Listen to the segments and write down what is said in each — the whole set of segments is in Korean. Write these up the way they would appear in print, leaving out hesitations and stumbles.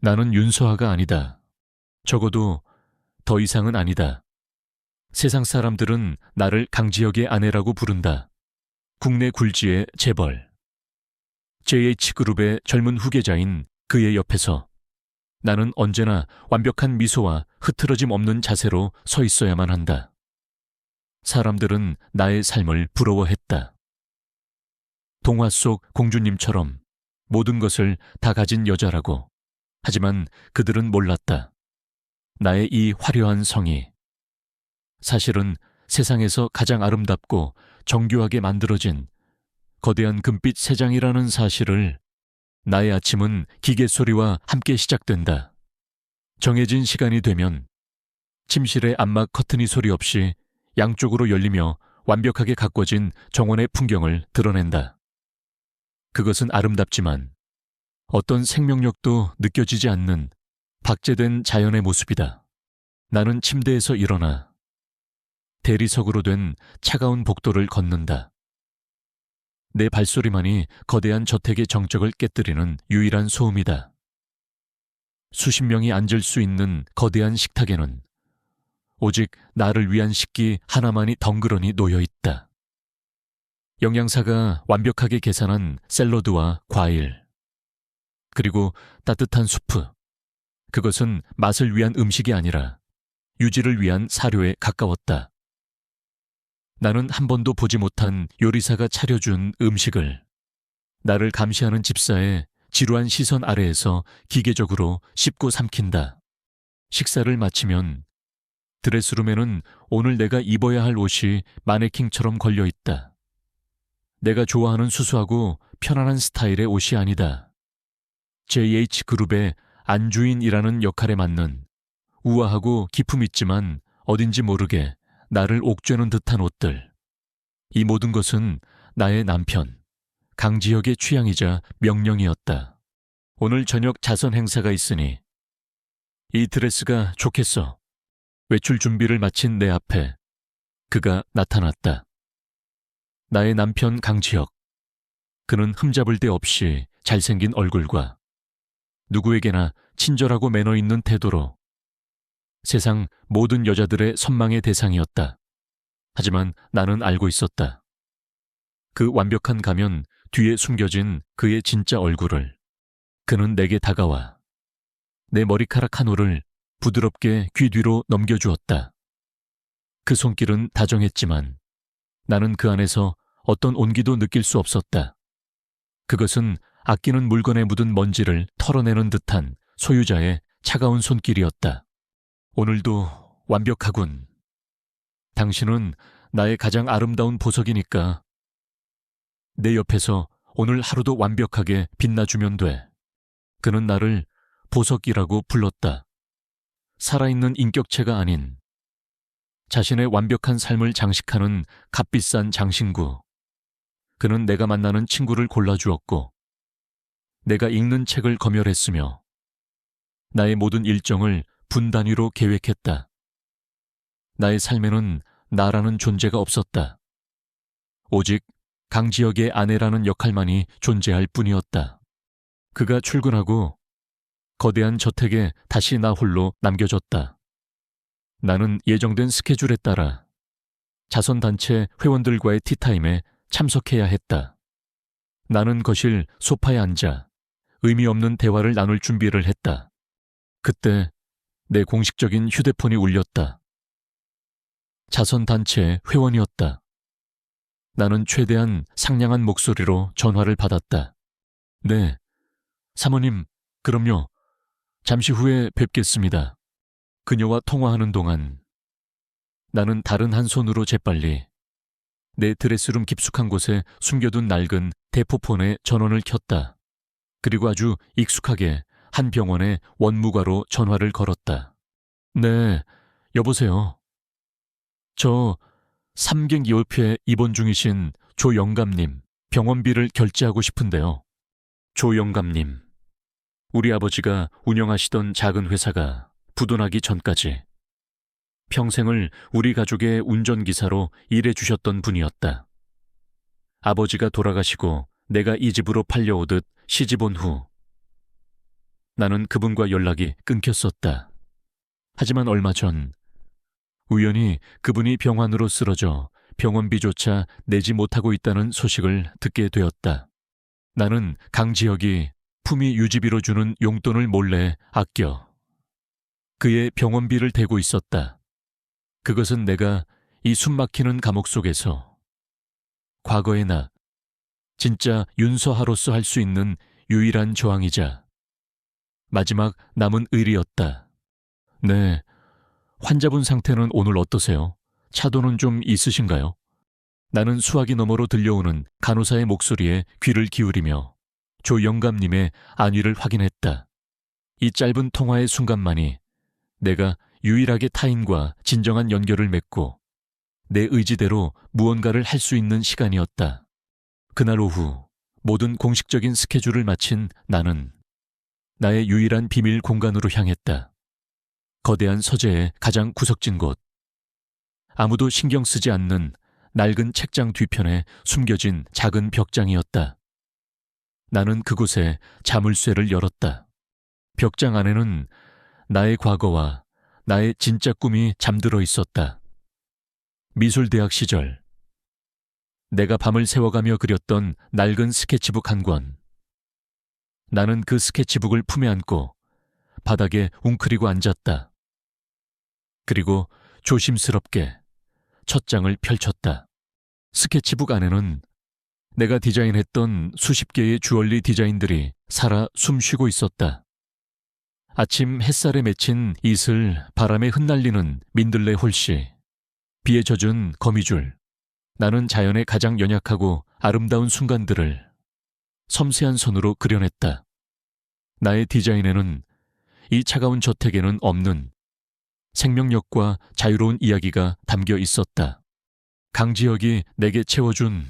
나는 윤서아가 아니다. 적어도 더 이상은 아니다. 세상 사람들은 나를 강지혁의 아내라고 부른다. 국내 굴지의 재벌. JH그룹의 젊은 후계자인 그의 옆에서 나는 언제나 완벽한 미소와 흐트러짐 없는 자세로 서 있어야만 한다. 사람들은 나의 삶을 부러워했다. 동화 속 공주님처럼 모든 것을 다 가진 여자라고. 하지만 그들은 몰랐다. 나의 이 화려한 성이 사실은 세상에서 가장 아름답고 정교하게 만들어진 거대한 금빛 새장이라는 사실을. 나의 아침은 기계 소리와 함께 시작된다. 정해진 시간이 되면 침실의 암막 커튼이 소리 없이 양쪽으로 열리며 완벽하게 가꿔진 정원의 풍경을 드러낸다. 그것은 아름답지만 어떤 생명력도 느껴지지 않는 박제된 자연의 모습이다. 나는 침대에서 일어나 대리석으로 된 차가운 복도를 걷는다. 내 발소리만이 거대한 저택의 정적을 깨뜨리는 유일한 소음이다. 수십 명이 앉을 수 있는 거대한 식탁에는 오직 나를 위한 식기 하나만이 덩그러니 놓여 있다. 영양사가 완벽하게 계산한 샐러드와 과일, 그리고 따뜻한 수프. 그것은 맛을 위한 음식이 아니라 유지를 위한 사료에 가까웠다. 나는 한 번도 보지 못한 요리사가 차려준 음식을 나를 감시하는 집사의 지루한 시선 아래에서 기계적으로 씹고 삼킨다. 식사를 마치면 드레스룸에는 오늘 내가 입어야 할 옷이 마네킹처럼 걸려 있다. 내가 좋아하는 수수하고 편안한 스타일의 옷이 아니다. JH그룹의 안주인이라는 역할에 맞는 우아하고 기품 있지만 어딘지 모르게 나를 옥죄는 듯한 옷들. 이 모든 것은 나의 남편 강지혁의 취향이자 명령이었다. 오늘 저녁 자선 행사가 있으니 이 드레스가 좋겠어. 외출 준비를 마친 내 앞에 그가 나타났다. 나의 남편 강지혁. 그는 흠잡을 데 없이 잘생긴 얼굴과 누구에게나 친절하고 매너 있는 태도로 세상 모든 여자들의 선망의 대상이었다. 하지만 나는 알고 있었다. 그 완벽한 가면 뒤에 숨겨진 그의 진짜 얼굴을. 그는 내게 다가와 내 머리카락 한 올을 부드럽게 귀 뒤로 넘겨주었다. 그 손길은 다정했지만 나는 그 안에서 어떤 온기도 느낄 수 없었다. 그것은 아끼는 물건에 묻은 먼지를 털어내는 듯한 소유자의 차가운 손길이었다. 오늘도 완벽하군. 당신은 나의 가장 아름다운 보석이니까 내 옆에서 오늘 하루도 완벽하게 빛나주면 돼. 그는 나를 보석이라고 불렀다. 살아있는 인격체가 아닌 자신의 완벽한 삶을 장식하는 값비싼 장신구. 그는 내가 만나는 친구를 골라주었고 내가 읽는 책을 검열했으며 나의 모든 일정을 분 단위로 계획했다. 나의 삶에는 나라는 존재가 없었다. 오직 강지혁의 아내라는 역할만이 존재할 뿐이었다. 그가 출근하고 거대한 저택에 다시 나 홀로 남겨졌다. 나는 예정된 스케줄에 따라 자선단체 회원들과의 티타임에 참석해야 했다. 나는 거실 소파에 앉아 의미 없는 대화를 나눌 준비를 했다. 그때 내 공식적인 휴대폰이 울렸다. 자선단체 회원이었다. 나는 최대한 상냥한 목소리로 전화를 받았다. 네, 사모님, 그럼요. 잠시 후에 뵙겠습니다. 그녀와 통화하는 동안 나는 다른 한 손으로 재빨리 내 드레스룸 깊숙한 곳에 숨겨둔 낡은 대포폰에 전원을 켰다. 그리고 아주 익숙하게 한 병원의 원무과로 전화를 걸었다. 네, 여보세요. 저 3갱 2월표에 입원 중이신 조영감님 병원비를 결제하고 싶은데요. 조영감님, 우리 아버지가 운영하시던 작은 회사가 부도나기 전까지 평생을 우리 가족의 운전기사로 일해주셨던 분이었다. 아버지가 돌아가시고 내가 이 집으로 팔려오듯 시집 온 후 나는 그분과 연락이 끊겼었다. 하지만 얼마 전 우연히 그분이 병환으로 쓰러져 병원비조차 내지 못하고 있다는 소식을 듣게 되었다. 나는 강지혁이 품위 유지비로 주는 용돈을 몰래 아껴 그의 병원비를 대고 있었다. 그것은 내가 이 숨막히는 감옥 속에서 과거의 나, 진짜 윤서하로서 할 수 있는 유일한 저항이자 마지막 남은 의리였다. 네, 환자분 상태는 오늘 어떠세요? 차도는 좀 있으신가요? 나는 수화기 너머로 들려오는 간호사의 목소리에 귀를 기울이며 조 영감님의 안위를 확인했다. 이 짧은 통화의 순간만이 내가 유일하게 타인과 진정한 연결을 맺고 내 의지대로 무언가를 할 수 있는 시간이었다. 그날 오후 모든 공식적인 스케줄을 마친 나는 나의 유일한 비밀 공간으로 향했다. 거대한 서재의 가장 구석진 곳. 아무도 신경 쓰지 않는 낡은 책장 뒤편에 숨겨진 작은 벽장이었다. 나는 그곳에 자물쇠를 열었다. 벽장 안에는 나의 과거와 나의 진짜 꿈이 잠들어 있었다. 미술대학 시절 내가 밤을 새워가며 그렸던 낡은 스케치북 한 권. 나는 그 스케치북을 품에 안고 바닥에 웅크리고 앉았다. 그리고 조심스럽게 첫 장을 펼쳤다. 스케치북 안에는 내가 디자인했던 수십 개의 주얼리 디자인들이 살아 숨쉬고 있었다. 아침 햇살에 맺힌 이슬, 바람에 흩날리는 민들레 홀씨, 비에 젖은 거미줄. 나는 자연의 가장 연약하고 아름다운 순간들을 섬세한 손으로 그려냈다. 나의 디자인에는 이 차가운 저택에는 없는 생명력과 자유로운 이야기가 담겨 있었다. 강지혁이 내게 채워준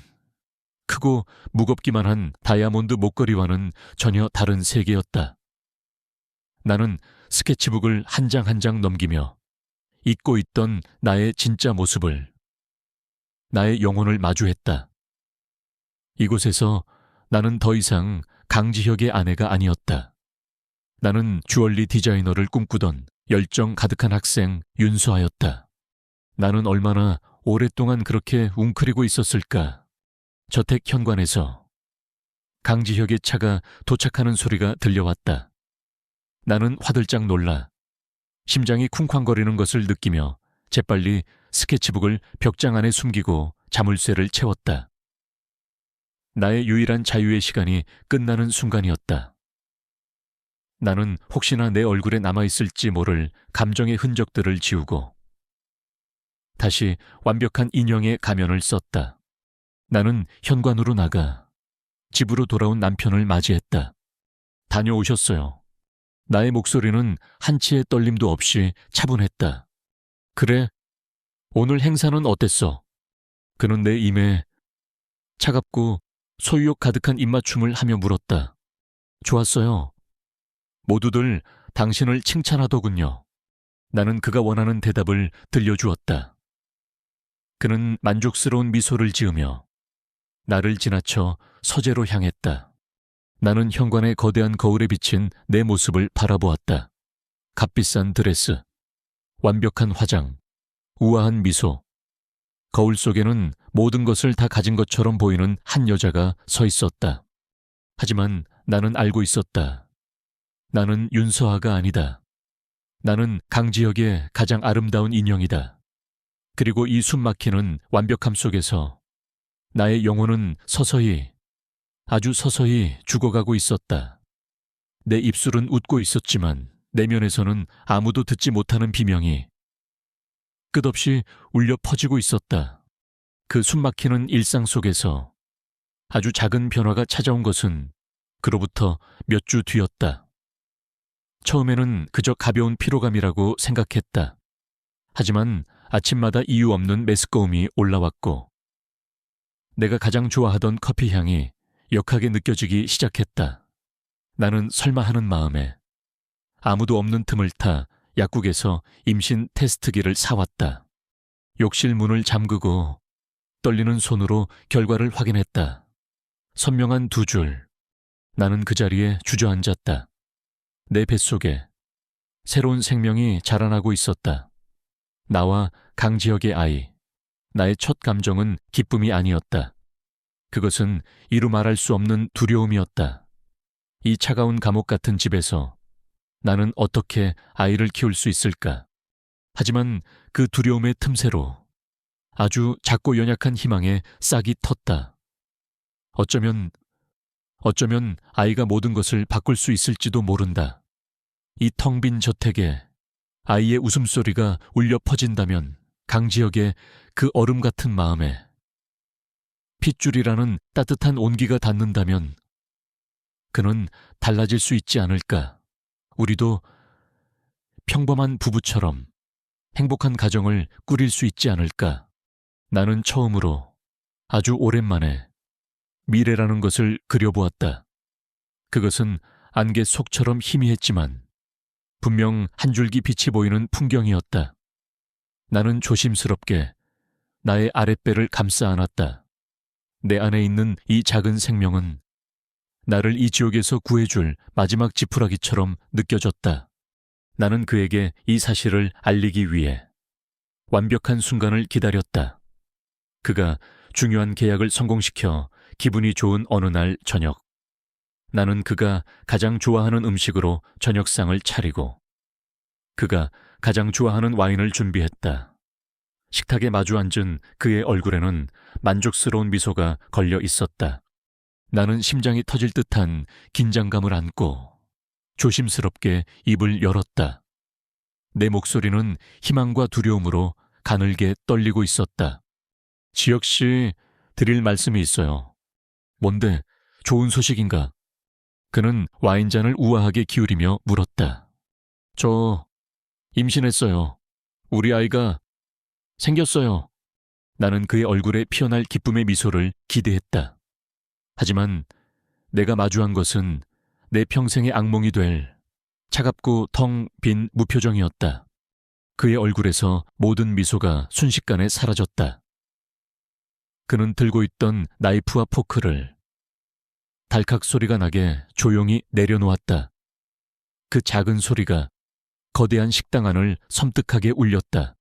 크고 무겁기만 한 다이아몬드 목걸이와는 전혀 다른 세계였다. 나는 스케치북을 한 장 한 장 넘기며 잊고 있던 나의 진짜 모습을, 나의 영혼을 마주했다. 이곳에서 나는 더 이상 강지혁의 아내가 아니었다. 나는 주얼리 디자이너를 꿈꾸던 열정 가득한 학생 윤서하였다. 나는 얼마나 오랫동안 그렇게 웅크리고 있었을까. 저택 현관에서 강지혁의 차가 도착하는 소리가 들려왔다. 나는 화들짝 놀라 심장이 쿵쾅거리는 것을 느끼며 재빨리 스케치북을 벽장 안에 숨기고 자물쇠를 채웠다. 나의 유일한 자유의 시간이 끝나는 순간이었다. 나는 혹시나 내 얼굴에 남아있을지 모를 감정의 흔적들을 지우고 다시 완벽한 인형의 가면을 썼다. 나는 현관으로 나가 집으로 돌아온 남편을 맞이했다. 다녀오셨어요. 나의 목소리는 한치의 떨림도 없이 차분했다. 그래? 오늘 행사는 어땠어? 그는 내 임에 차갑고 소유욕 가득한 입맞춤을 하며 물었다. 좋았어요. 모두들 당신을 칭찬하더군요. 나는 그가 원하는 대답을 들려주었다. 그는 만족스러운 미소를 지으며 나를 지나쳐 서재로 향했다. 나는 현관의 거대한 거울에 비친 내 모습을 바라보았다. 값비싼 드레스, 완벽한 화장, 우아한 미소. 거울 속에는 모든 것을 다 가진 것처럼 보이는 한 여자가 서 있었다. 하지만 나는 알고 있었다. 나는 윤서아가 아니다. 나는 강지혁의 가장 아름다운 인형이다. 그리고 이 숨막히는 완벽함 속에서 나의 영혼은 서서히, 아주 서서히 죽어가고 있었다. 내 입술은 웃고 있었지만 내면에서는 아무도 듣지 못하는 비명이 끝없이 울려 퍼지고 있었다. 그 숨막히는 일상 속에서 아주 작은 변화가 찾아온 것은 그로부터 몇 주 뒤였다. 처음에는 그저 가벼운 피로감이라고 생각했다. 하지만 아침마다 이유 없는 메스꺼움이 올라왔고 내가 가장 좋아하던 커피 향이 역하게 느껴지기 시작했다. 나는 설마 하는 마음에 아무도 없는 틈을 타 약국에서 임신 테스트기를 사왔다. 욕실 문을 잠그고 떨리는 손으로 결과를 확인했다. 선명한 두 줄. 나는 그 자리에 주저앉았다. 내 뱃속에 새로운 생명이 자라나고 있었다. 나와 강지혁의 아이. 나의 첫 감정은 기쁨이 아니었다. 그것은 이루 말할 수 없는 두려움이었다. 이 차가운 감옥 같은 집에서 나는 어떻게 아이를 키울 수 있을까? 하지만 그 두려움의 틈새로 아주 작고 연약한 희망의 싹이 텄다. 어쩌면 아이가 모든 것을 바꿀 수 있을지도 모른다. 이 텅 빈 저택에 아이의 웃음소리가 울려 퍼진다면 강지혁의 그 얼음 같은 마음에 핏줄이라는 따뜻한 온기가 닿는다면 그는 달라질 수 있지 않을까? 우리도 평범한 부부처럼 행복한 가정을 꾸릴 수 있지 않을까? 나는 처음으로 아주 오랜만에 미래라는 것을 그려보았다. 그것은 안개 속처럼 희미했지만 분명 한 줄기 빛이 보이는 풍경이었다. 나는 조심스럽게 나의 아랫배를 감싸 안았다. 내 안에 있는 이 작은 생명은 나를 이 지옥에서 구해줄 마지막 지푸라기처럼 느껴졌다. 나는 그에게 이 사실을 알리기 위해 완벽한 순간을 기다렸다. 그가 중요한 계약을 성공시켜 기분이 좋은 어느 날 저녁, 나는 그가 가장 좋아하는 음식으로 저녁상을 차리고 그가 가장 좋아하는 와인을 준비했다. 식탁에 마주 앉은 그의 얼굴에는 만족스러운 미소가 걸려 있었다. 나는 심장이 터질 듯한 긴장감을 안고 조심스럽게 입을 열었다. 내 목소리는 희망과 두려움으로 가늘게 떨리고 있었다. 지혁 씨, 드릴 말씀이 있어요. 뭔데? 좋은 소식인가? 그는 와인잔을 우아하게 기울이며 물었다. 저 임신했어요. 우리 아이가 생겼어요. 나는 그의 얼굴에 피어날 기쁨의 미소를 기대했다. 하지만 내가 마주한 것은 내 평생의 악몽이 될 차갑고 텅 빈 무표정이었다. 그의 얼굴에서 모든 미소가 순식간에 사라졌다. 그는 들고 있던 나이프와 포크를 달칵 소리가 나게 조용히 내려놓았다. 그 작은 소리가 거대한 식당 안을 섬뜩하게 울렸다.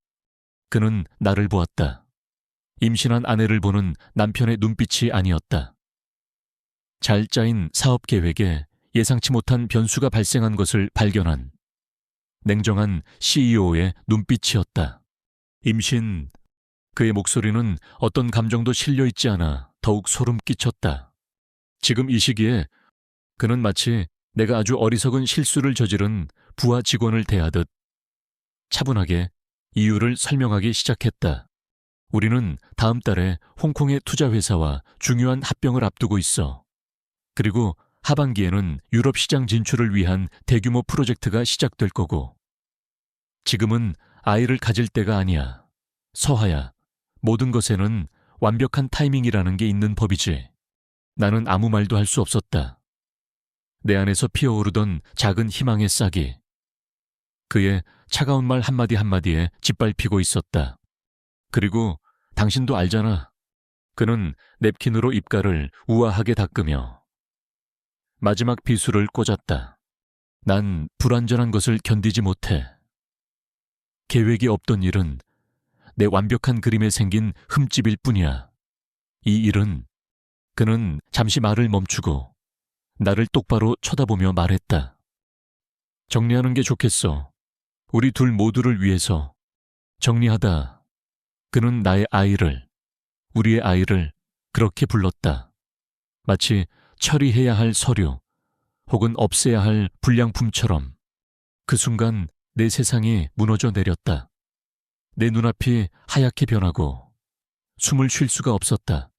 그는 나를 보았다. 임신한 아내를 보는 남편의 눈빛이 아니었다. 잘 짜인 사업 계획에 예상치 못한 변수가 발생한 것을 발견한 냉정한 CEO의 눈빛이었다. 임신, 그의 목소리는 어떤 감정도 실려있지 않아 더욱 소름 끼쳤다. 지금 이 시기에 그는 마치 내가 아주 어리석은 실수를 저지른 부하 직원을 대하듯 차분하게 이유를 설명하기 시작했다. 우리는 다음 달에 홍콩의 투자회사와 중요한 합병을 앞두고 있어. 그리고 하반기에는 유럽 시장 진출을 위한 대규모 프로젝트가 시작될 거고. 지금은 아이를 가질 때가 아니야. 서하야, 모든 것에는 완벽한 타이밍이라는 게 있는 법이지. 나는 아무 말도 할 수 없었다. 내 안에서 피어오르던 작은 희망의 싹이 그의 차가운 말 한마디 한마디에 짓밟히고 있었다. 그리고 당신도 알잖아. 그는 냅킨으로 입가를 우아하게 닦으며 마지막 비수를 꽂았다. 난 불완전한 것을 견디지 못해. 계획이 없던 일은 내 완벽한 그림에 생긴 흠집일 뿐이야. 이 일은 그는 잠시 말을 멈추고 나를 똑바로 쳐다보며 말했다. 정리하는 게 좋겠어. 우리 둘 모두를 위해서. 정리하다. 그는 나의 아이를, 우리의 아이를 그렇게 불렀다. 마치 처리해야 할 서류 혹은 없애야 할 불량품처럼. 그 순간 내 세상이 무너져 내렸다. 내 눈앞이 하얗게 변하고 숨을 쉴 수가 없었다.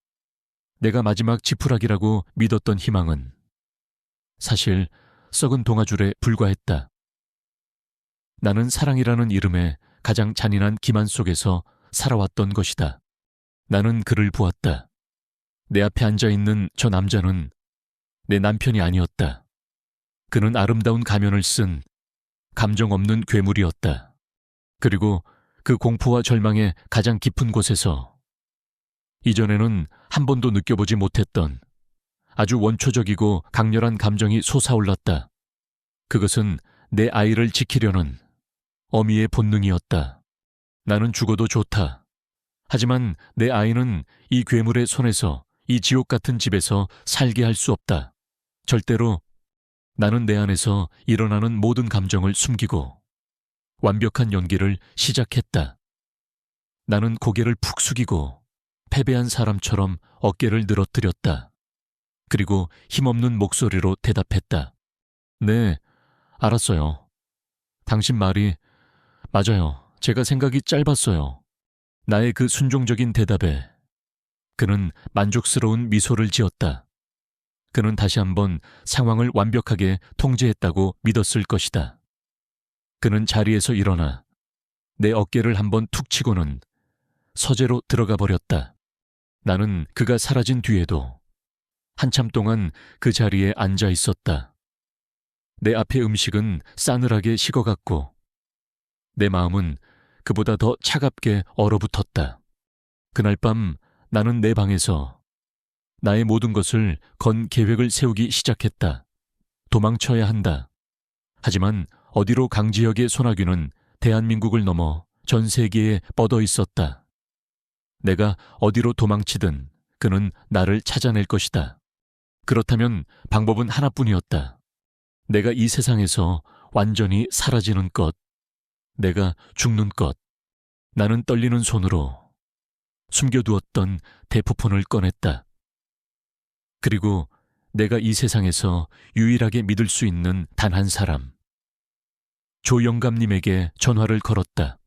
내가 마지막 지푸라기라고 믿었던 희망은 사실 썩은 동아줄에 불과했다. 나는 사랑이라는 이름의 가장 잔인한 기만 속에서 살아왔던 것이다. 나는 그를 보았다. 내 앞에 앉아있는 저 남자는 내 남편이 아니었다. 그는 아름다운 가면을 쓴 감정 없는 괴물이었다. 그리고 그 공포와 절망의 가장 깊은 곳에서 이전에는 한 번도 느껴보지 못했던 아주 원초적이고 강렬한 감정이 솟아올랐다. 그것은 내 아이를 지키려는 어미의 본능이었다. 나는 죽어도 좋다. 하지만 내 아이는 이 괴물의 손에서 이 지옥 같은 집에서 살게 할 수 없다. 절대로. 나는 내 안에서 일어나는 모든 감정을 숨기고 완벽한 연기를 시작했다. 나는 고개를 푹 숙이고 패배한 사람처럼 어깨를 늘어뜨렸다. 그리고 힘없는 목소리로 대답했다. 네, 알았어요. 당신 말이 맞아요. 제가 생각이 짧았어요. 나의 그 순종적인 대답에 그는 만족스러운 미소를 지었다. 그는 다시 한번 상황을 완벽하게 통제했다고 믿었을 것이다. 그는 자리에서 일어나 내 어깨를 한번 툭 치고는 서재로 들어가 버렸다. 나는 그가 사라진 뒤에도 한참 동안 그 자리에 앉아 있었다. 내 앞의 음식은 싸늘하게 식어갔고 내 마음은 그보다 더 차갑게 얼어붙었다. 그날 밤 나는 내 방에서 나의 모든 것을 건 계획을 세우기 시작했다. 도망쳐야 한다. 하지만 어디로 강지혁의 소나귀는 대한민국을 넘어 전 세계에 뻗어 있었다. 내가 어디로 도망치든 그는 나를 찾아낼 것이다. 그렇다면 방법은 하나뿐이었다. 내가 이 세상에서 완전히 사라지는 것, 내가 죽는 것. 나는 떨리는 손으로 숨겨두었던 대포폰을 꺼냈다. 그리고 내가 이 세상에서 유일하게 믿을 수 있는 단 한 사람, 조영감님에게 전화를 걸었다.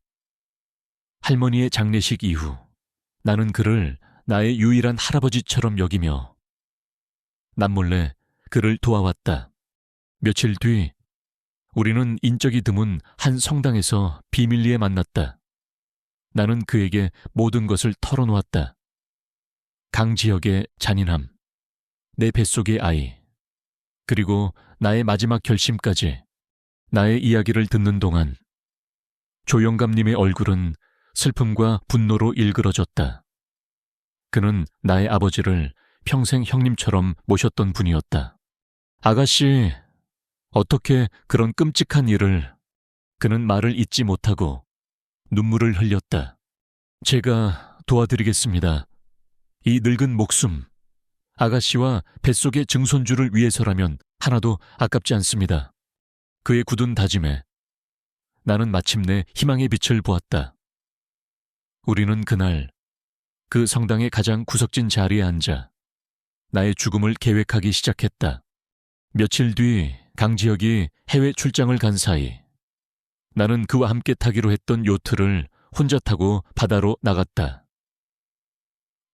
할머니의 장례식 이후 나는 그를 나의 유일한 할아버지처럼 여기며 남몰래 그를 도와왔다. 며칠 뒤 우리는 인적이 드문 한 성당에서 비밀리에 만났다. 나는 그에게 모든 것을 털어놓았다. 강지혁의 잔인함, 내 뱃속의 아이, 그리고 나의 마지막 결심까지. 나의 이야기를 듣는 동안 조영감님의 얼굴은 슬픔과 분노로 일그러졌다. 그는 나의 아버지를 평생 형님처럼 모셨던 분이었다. 아가씨, 어떻게 그런 끔찍한 일을... 그는 말을 잇지 못하고 눈물을 흘렸다. 제가 도와드리겠습니다. 이 늙은 목숨, 아가씨와 뱃속의 증손주를 위해서라면 하나도 아깝지 않습니다. 그의 굳은 다짐에 나는 마침내 희망의 빛을 보았다. 우리는 그날 그 성당의 가장 구석진 자리에 앉아 나의 죽음을 계획하기 시작했다. 며칠 뒤 강지혁이 해외 출장을 간 사이 나는 그와 함께 타기로 했던 요트를 혼자 타고 바다로 나갔다.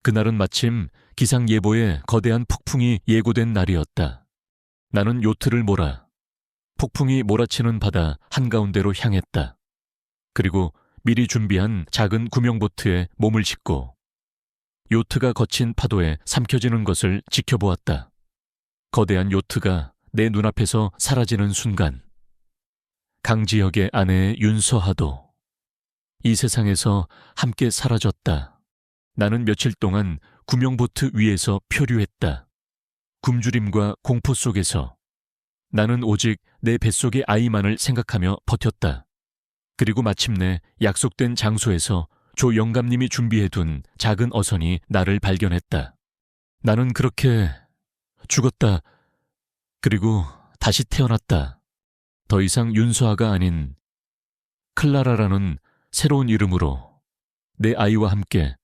그날은 마침 기상예보에 거대한 폭풍이 예고된 날이었다. 나는 요트를 몰아 폭풍이 몰아치는 바다 한가운데로 향했다. 그리고 미리 준비한 작은 구명보트에 몸을 싣고 요트가 거친 파도에 삼켜지는 것을 지켜보았다. 거대한 요트가 내 눈앞에서 사라지는 순간 강지혁의 아내 윤서하도 이 세상에서 함께 사라졌다. 나는 며칠 동안 구명보트 위에서 표류했다. 굶주림과 공포 속에서 나는 오직 내 뱃속의 아이만을 생각하며 버텼다. 그리고 마침내 약속된 장소에서 조영감님이 준비해둔 작은 어선이 나를 발견했다. 나는 그렇게 죽었다. 그리고 다시 태어났다. 더 이상 윤서아가 아닌 클라라라는 새로운 이름으로 내 아이와 함께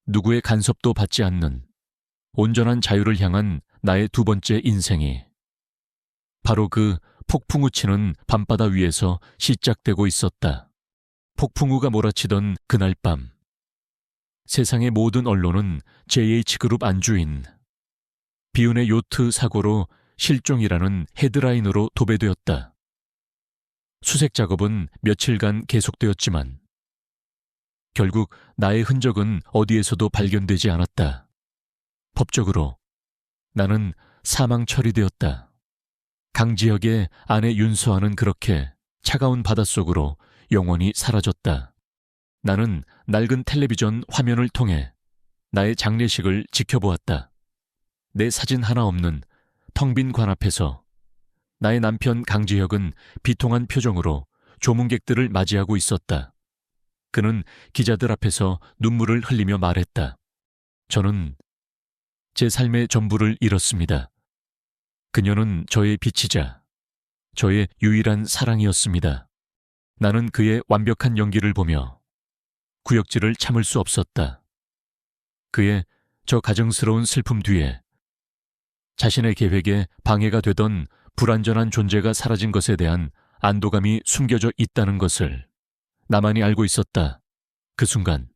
누구의 간섭도 받지 않는 온전한 자유를 향한 나의 두 번째 인생이 바로 그 폭풍우 치는 밤바다 위에서 시작되고 있었다. 폭풍우가 몰아치던 그날 밤, 세상의 모든 언론은 JH그룹 안주인 비운의 요트 사고로 실종이라는 헤드라인으로 도배되었다. 수색 작업은 며칠간 계속되었지만 결국 나의 흔적은 어디에서도 발견되지 않았다. 법적으로 나는 사망 처리되었다. 강지혁의 아내 윤서아는 그렇게 차가운 바닷속으로 영원히 사라졌다. 나는 낡은 텔레비전 화면을 통해 나의 장례식을 지켜보았다. 내 사진 하나 없는 텅 빈 관 앞에서 나의 남편 강지혁은 비통한 표정으로 조문객들을 맞이하고 있었다. 그는 기자들 앞에서 눈물을 흘리며 말했다. 저는 제 삶의 전부를 잃었습니다. 그녀는 저의 빛이자 저의 유일한 사랑이었습니다. 나는 그의 완벽한 연기를 보며 구역질을 참을 수 없었다. 그의 저 가증스러운 슬픔 뒤에 자신의 계획에 방해가 되던 불완전한 존재가 사라진 것에 대한 안도감이 숨겨져 있다는 것을 나만이 알고 있었다. 그 순간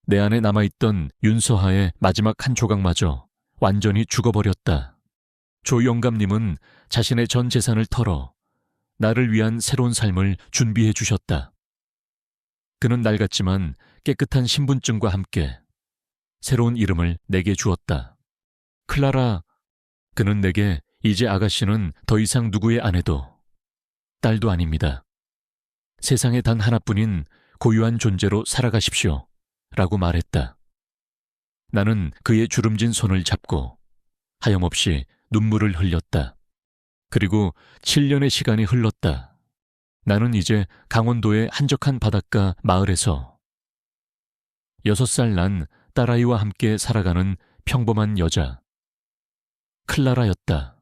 내 안에 남아있던 윤서하의 마지막 한 조각마저 완전히 죽어버렸다. 조 영감님은 자신의 전 재산을 털어 나를 위한 새로운 삶을 준비해 주셨다. 그는 낡았지만 깨끗한 신분증과 함께 새로운 이름을 내게 주었다. 클라라. 그는 내게 이제 아가씨는 더 이상 누구의 아내도 딸도 아닙니다. 세상에 단 하나뿐인 고유한 존재로 살아가십시오. 라고 말했다. 나는 그의 주름진 손을 잡고 하염없이 눈물을 흘렸다. 그리고 7년의 시간이 흘렀다. 나는 이제 강원도의 한적한 바닷가 마을에서 6살 난 딸아이와 함께 살아가는 평범한 여자 클라라였다.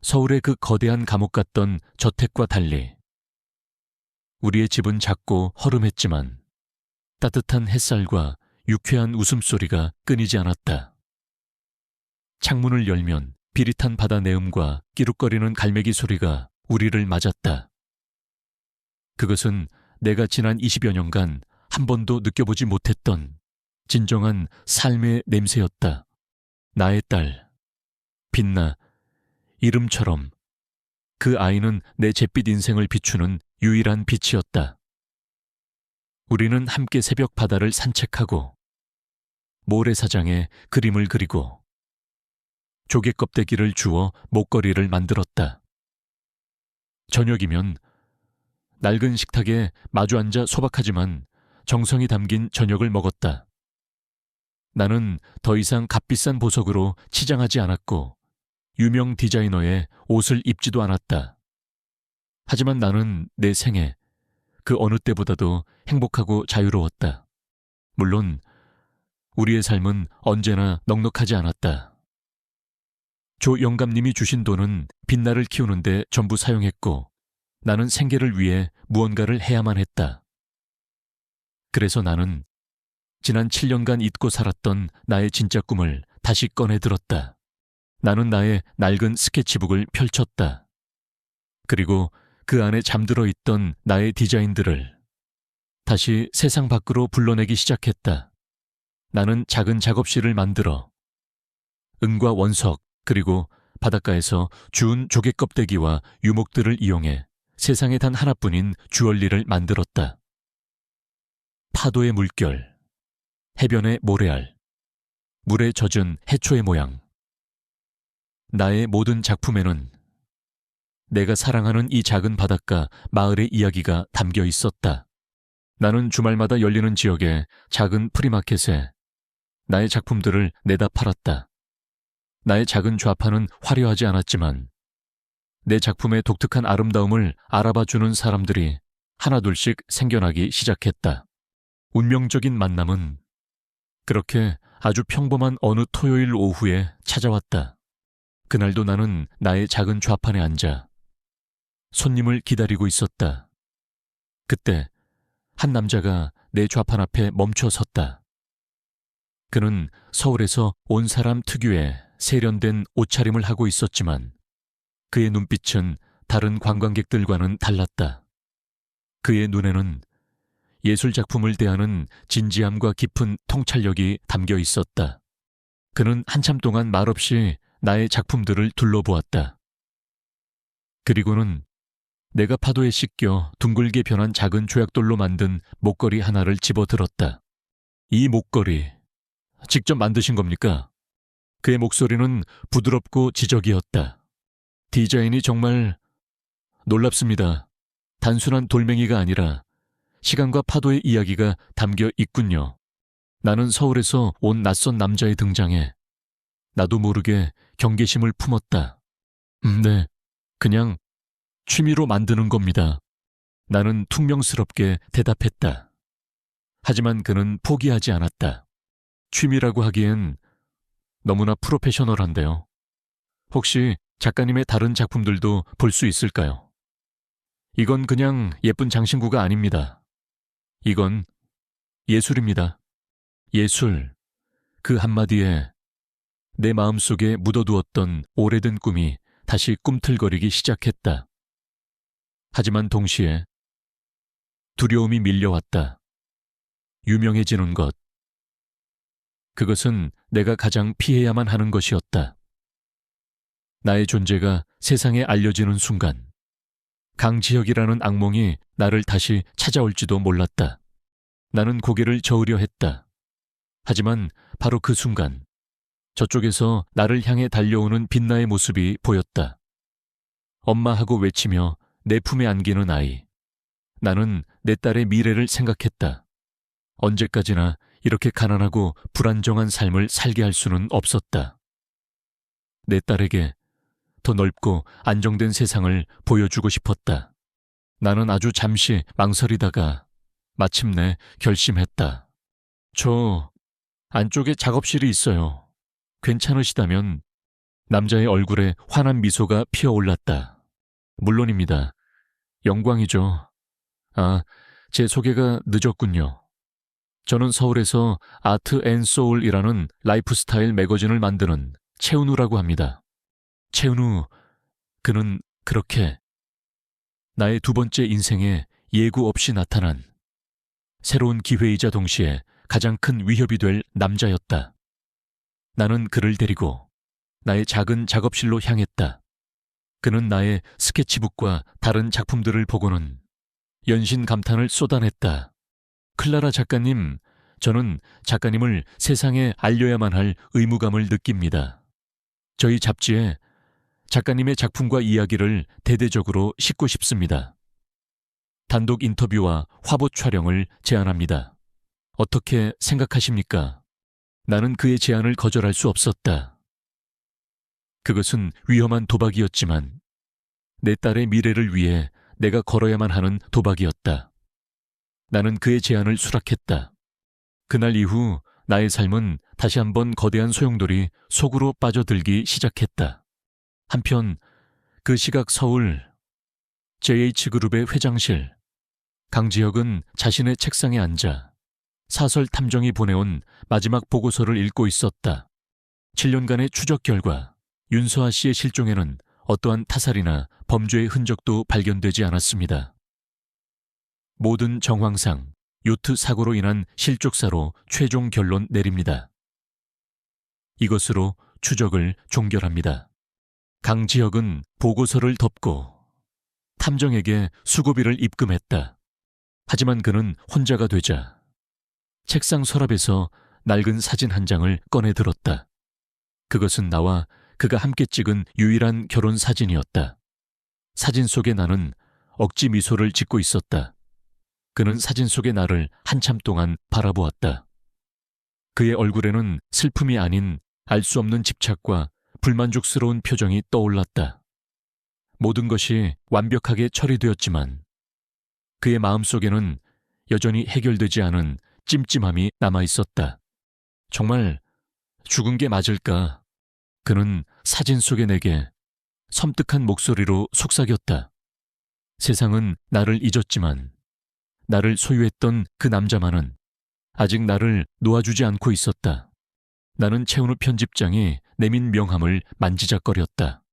서울의 그 거대한 감옥 같던 저택과 달리 우리의 집은 작고 허름했지만 따뜻한 햇살과 유쾌한 웃음소리가 끊이지 않았다. 창문을 열면 비릿한 바다 내음과 끼룩거리는 갈매기 소리가 우리를 맞았다. 그것은 내가 지난 20여 년간 한 번도 느껴보지 못했던 진정한 삶의 냄새였다. 나의 딸, 빛나, 이름처럼 그 아이는 내 잿빛 인생을 비추는 유일한 빛이었다. 우리는 함께 새벽 바다를 산책하고 모래사장에 그림을 그리고 조개 껍데기를 주워 목걸이를 만들었다. 저녁이면 낡은 식탁에 마주 앉아 소박하지만 정성이 담긴 저녁을 먹었다. 나는 더 이상 값비싼 보석으로 치장하지 않았고 유명 디자이너의 옷을 입지도 않았다. 하지만 나는 내 생애 그 어느 때보다도 행복하고 자유로웠다. 물론 우리의 삶은 언제나 넉넉하지 않았다. 조 영감님이 주신 돈은 빛나를 키우는데 전부 사용했고 나는 생계를 위해 무언가를 해야만 했다. 그래서 나는 지난 7년간 잊고 살았던 나의 진짜 꿈을 다시 꺼내 들었다. 나는 나의 낡은 스케치북을 펼쳤다. 그리고 그 안에 잠들어 있던 나의 디자인들을 다시 세상 밖으로 불러내기 시작했다. 나는 작은 작업실을 만들어 은과 원석 그리고 바닷가에서 주운 조개 껍데기와 유목들을 이용해 세상에 단 하나뿐인 주얼리를 만들었다. 파도의 물결, 해변의 모래알, 물에 젖은 해초의 모양. 나의 모든 작품에는 내가 사랑하는 이 작은 바닷가 마을의 이야기가 담겨 있었다. 나는 주말마다 열리는 지역의 작은 프리마켓에 나의 작품들을 내다 팔았다. 나의 작은 좌판은 화려하지 않았지만 내 작품의 독특한 아름다움을 알아봐주는 사람들이 하나둘씩 생겨나기 시작했다. 운명적인 만남은 그렇게 아주 평범한 어느 토요일 오후에 찾아왔다. 그날도 나는 나의 작은 좌판에 앉아 손님을 기다리고 있었다. 그때 한 남자가 내 좌판 앞에 멈춰 섰다. 그는 서울에서 온 사람 특유의 세련된 옷차림을 하고 있었지만 그의 눈빛은 다른 관광객들과는 달랐다. 그의 눈에는 예술 작품을 대하는 진지함과 깊은 통찰력이 담겨 있었다. 그는 한참 동안 말없이 나의 작품들을 둘러보았다. 그리고는 내가 파도에 씻겨 둥글게 변한 작은 조약돌로 만든 목걸이 하나를 집어들었다. 이 목걸이 직접 만드신 겁니까? 그의 목소리는 부드럽고 지적이었다. 디자인이 정말 놀랍습니다. 단순한 돌멩이가 아니라 시간과 파도의 이야기가 담겨 있군요. 나는 서울에서 온 낯선 남자의 등장에 나도 모르게 경계심을 품었다. 네, 그냥 취미로 만드는 겁니다. 나는 퉁명스럽게 대답했다. 하지만 그는 포기하지 않았다. 취미라고 하기엔 너무나 프로페셔널한데요. 혹시 작가님의 다른 작품들도 볼 수 있을까요? 이건 그냥 예쁜 장신구가 아닙니다. 이건 예술입니다. 예술. 그 한마디에 내 마음속에 묻어두었던 오래된 꿈이 다시 꿈틀거리기 시작했다. 하지만 동시에 두려움이 밀려왔다. 유명해지는 것. 그것은 내가 가장 피해야만 하는 것이었다. 나의 존재가 세상에 알려지는 순간, 강지혁이라는 악몽이 나를 다시 찾아올지도 몰랐다. 나는 고개를 저으려 했다. 하지만 바로 그 순간, 저쪽에서 나를 향해 달려오는 빛나의 모습이 보였다. 엄마하고 외치며 내 품에 안기는 아이. 나는 내 딸의 미래를 생각했다. 언제까지나 이렇게 가난하고 불안정한 삶을 살게 할 수는 없었다. 내 딸에게 더 넓고 안정된 세상을 보여주고 싶었다. 나는 아주 잠시 망설이다가 마침내 결심했다. 저 안쪽에 작업실이 있어요. 괜찮으시다면. 남자의 얼굴에 환한 미소가 피어올랐다. 물론입니다. 영광이죠. 아, 제 소개가 늦었군요. 저는 서울에서 아트 앤 소울이라는 라이프스타일 매거진을 만드는 최은우라고 합니다. 최은우, 그는 그렇게 나의 두 번째 인생에 예고 없이 나타난 새로운 기회이자 동시에 가장 큰 위협이 될 남자였다. 나는 그를 데리고 나의 작은 작업실로 향했다. 그는 나의 스케치북과 다른 작품들을 보고는 연신 감탄을 쏟아냈다. 클라라 작가님, 저는 작가님을 세상에 알려야만 할 의무감을 느낍니다. 저희 잡지에 작가님의 작품과 이야기를 대대적으로 싣고 싶습니다. 단독 인터뷰와 화보 촬영을 제안합니다. 어떻게 생각하십니까? 나는 그의 제안을 거절할 수 없었다. 그것은 위험한 도박이었지만 내 딸의 미래를 위해 내가 걸어야만 하는 도박이었다. 나는 그의 제안을 수락했다. 그날 이후 나의 삶은 다시 한번 거대한 소용돌이 속으로 빠져들기 시작했다. 한편 그 시각 서울 JH그룹의 회장실, 강지혁은 자신의 책상에 앉아 사설 탐정이 보내온 마지막 보고서를 읽고 있었다. 7년간의 추적 결과 윤서아 씨의 실종에는 어떠한 타살이나 범죄의 흔적도 발견되지 않았습니다. 모든 정황상 요트 사고로 인한 실족사로 최종 결론 내립니다. 이것으로 추적을 종결합니다. 강지혁은 보고서를 덮고 탐정에게 수고비를 입금했다. 하지만 그는 혼자가 되자 책상 서랍에서 낡은 사진 한 장을 꺼내 들었다. 그것은 나와 그가 함께 찍은 유일한 결혼 사진이었다. 사진 속의 나는 억지 미소를 짓고 있었다. 그는 사진 속의 나를 한참 동안 바라보았다. 그의 얼굴에는 슬픔이 아닌 알 수 없는 집착과 불만족스러운 표정이 떠올랐다. 모든 것이 완벽하게 처리되었지만 그의 마음속에는 여전히 해결되지 않은 찜찜함이 남아있었다. 정말 죽은 게 맞을까? 그는 사진 속의 내게 섬뜩한 목소리로 속삭였다. 세상은 나를 잊었지만 나를 소유했던 그 남자만은 아직 나를 놓아주지 않고 있었다. 나는 최은우 편집장이 내민 명함을 만지작거렸다.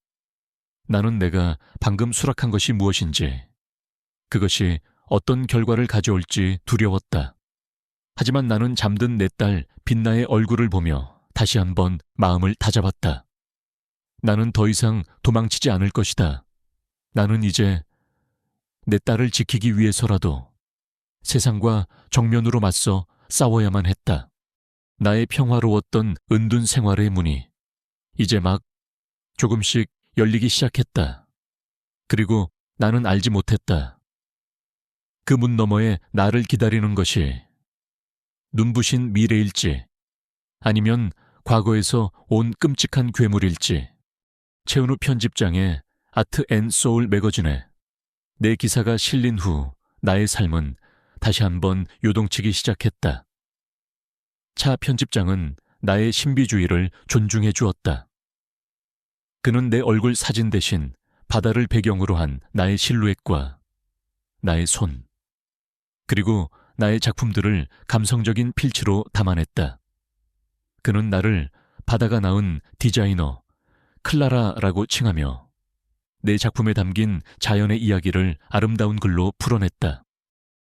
나는 내가 방금 수락한 것이 무엇인지, 그것이 어떤 결과를 가져올지 두려웠다. 하지만 나는 잠든 내 딸 빛나의 얼굴을 보며 다시 한번 마음을 다잡았다. 나는 더 이상 도망치지 않을 것이다. 나는 이제 내 딸을 지키기 위해서라도 세상과 정면으로 맞서 싸워야만 했다. 나의 평화로웠던 은둔 생활의 문이 이제 막 조금씩 열리기 시작했다. 그리고 나는 알지 못했다. 그 문 너머에 나를 기다리는 것이 눈부신 미래일지 아니면 과거에서 온 끔찍한 괴물일지. 최은우 편집장의 아트 앤 소울 매거진에 내 기사가 실린 후 나의 삶은 다시 한번 요동치기 시작했다. 차 편집장은 나의 신비주의를 존중해 주었다. 그는 내 얼굴 사진 대신 바다를 배경으로 한 나의 실루엣과 나의 손, 그리고 나의 작품들을 감성적인 필치로 담아냈다. 그는 나를 바다가 낳은 디자이너 클라라라고 칭하며 내 작품에 담긴 자연의 이야기를 아름다운 글로 풀어냈다.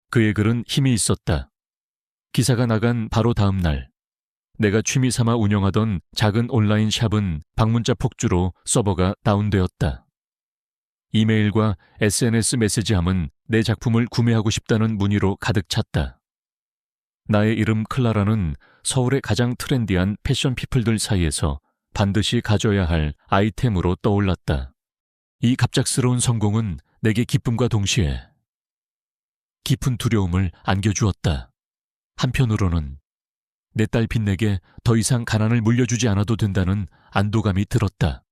그의 글은 힘이 있었다. 기사가 나간 바로 다음 날, 내가 취미 삼아 운영하던 작은 온라인 샵은 방문자 폭주로 서버가 다운되었다. 이메일과 SNS 메시지함은 내 작품을 구매하고 싶다는 문의로 가득 찼다. 나의 이름 클라라는 서울의 가장 트렌디한 패션 피플들 사이에서 반드시 가져야 할 아이템으로 떠올랐다. 이 갑작스러운 성공은 내게 기쁨과 동시에 깊은 두려움을 안겨주었다. 한편으로는 내 딸 빈에게 더 이상 가난을 물려주지 않아도 된다는 안도감이 들었다.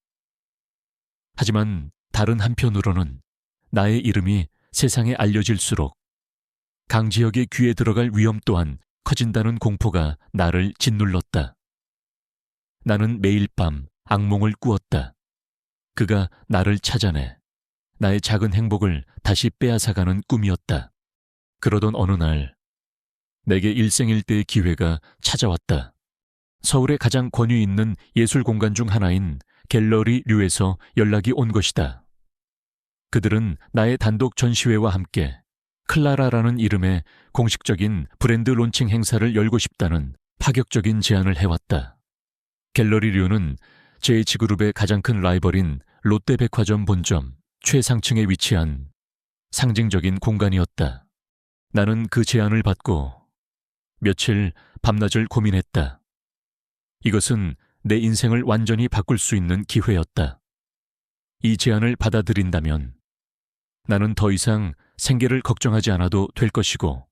하지만 다른 한편으로는 나의 이름이 세상에 알려질수록 강지혁의 귀에 들어갈 위험 또한 커진다는 공포가 나를 짓눌렀다. 나는 매일 밤 악몽을 꾸었다. 그가 나를 찾아내 나의 작은 행복을 다시 빼앗아가는 꿈이었다. 그러던 어느 날 내게 일생일대의 기회가 찾아왔다. 서울의 가장 권위 있는 예술 공간 중 하나인 갤러리 류에서 연락이 온 것이다. 그들은 나의 단독 전시회와 함께 클라라라는 이름의 공식적인 브랜드 론칭 행사를 열고 싶다는 파격적인 제안을 해왔다. 갤러리 류는 JH그룹의 가장 큰 라이벌인 롯데백화점 본점 최상층에 위치한 상징적인 공간이었다. 나는 그 제안을 받고 며칠 밤낮을 고민했다. 이것은 내 인생을 완전히 바꿀 수 있는 기회였다. 이 제안을 받아들인다면 나는 더 이상 생계를 걱정하지 않아도 될 것이고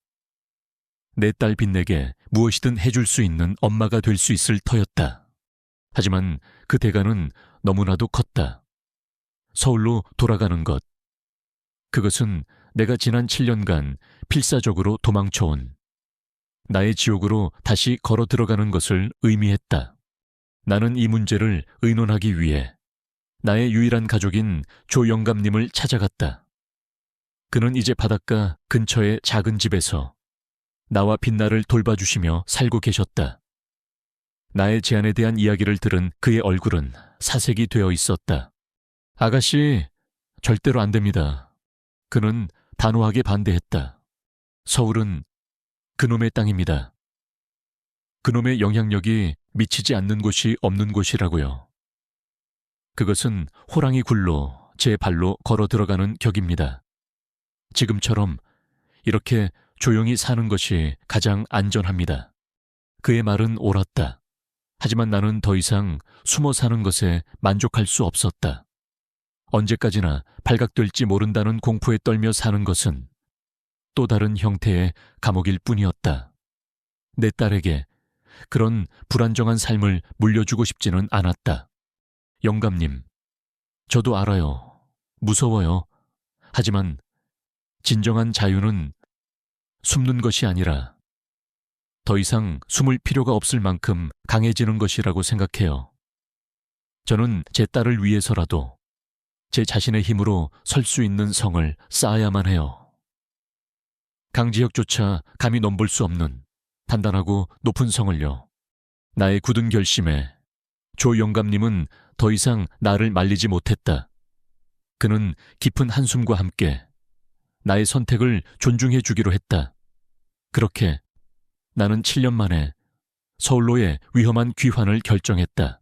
내 딸 빈에게 무엇이든 해줄 수 있는 엄마가 될 수 있을 터였다. 하지만 그 대가는 너무나도 컸다. 서울로 돌아가는 것. 그것은 내가 지난 7년간 필사적으로 도망쳐온 나의 지옥으로 다시 걸어 들어가는 것을 의미했다. 나는 이 문제를 의논하기 위해 나의 유일한 가족인 조영감님을 찾아갔다. 그는 이제 바닷가 근처의 작은 집에서 나와 빛나를 돌봐주시며 살고 계셨다. 나의 제안에 대한 이야기를 들은 그의 얼굴은 사색이 되어 있었다. 아가씨, 절대로 안 됩니다. 그는 단호하게 반대했다. 서울은 그놈의 땅입니다. 그놈의 영향력이 미치지 않는 곳이 없는 곳이라고요. 그것은 호랑이 굴로 제 발로 걸어 들어가는 격입니다. 지금처럼 이렇게 조용히 사는 것이 가장 안전합니다. 그의 말은 옳았다. 하지만 나는 더 이상 숨어 사는 것에 만족할 수 없었다. 언제까지나 발각될지 모른다는 공포에 떨며 사는 것은 또 다른 형태의 감옥일 뿐이었다. 내 딸에게 그런 불안정한 삶을 물려주고 싶지는 않았다. 영감님, 저도 알아요. 무서워요. 하지만 진정한 자유는 숨는 것이 아니라 더 이상 숨을 필요가 없을 만큼 강해지는 것이라고 생각해요. 저는 제 딸을 위해서라도 제 자신의 힘으로 설 수 있는 성을 쌓아야만 해요. 강지혁조차 감히 넘볼 수 없는 단단하고 높은 성을요. 나의 굳은 결심에 조 영감님은 더 이상 나를 말리지 못했다. 그는 깊은 한숨과 함께 나의 선택을 존중해 주기로 했다. 그렇게 나는 7년 만에 서울로의 위험한 귀환을 결정했다.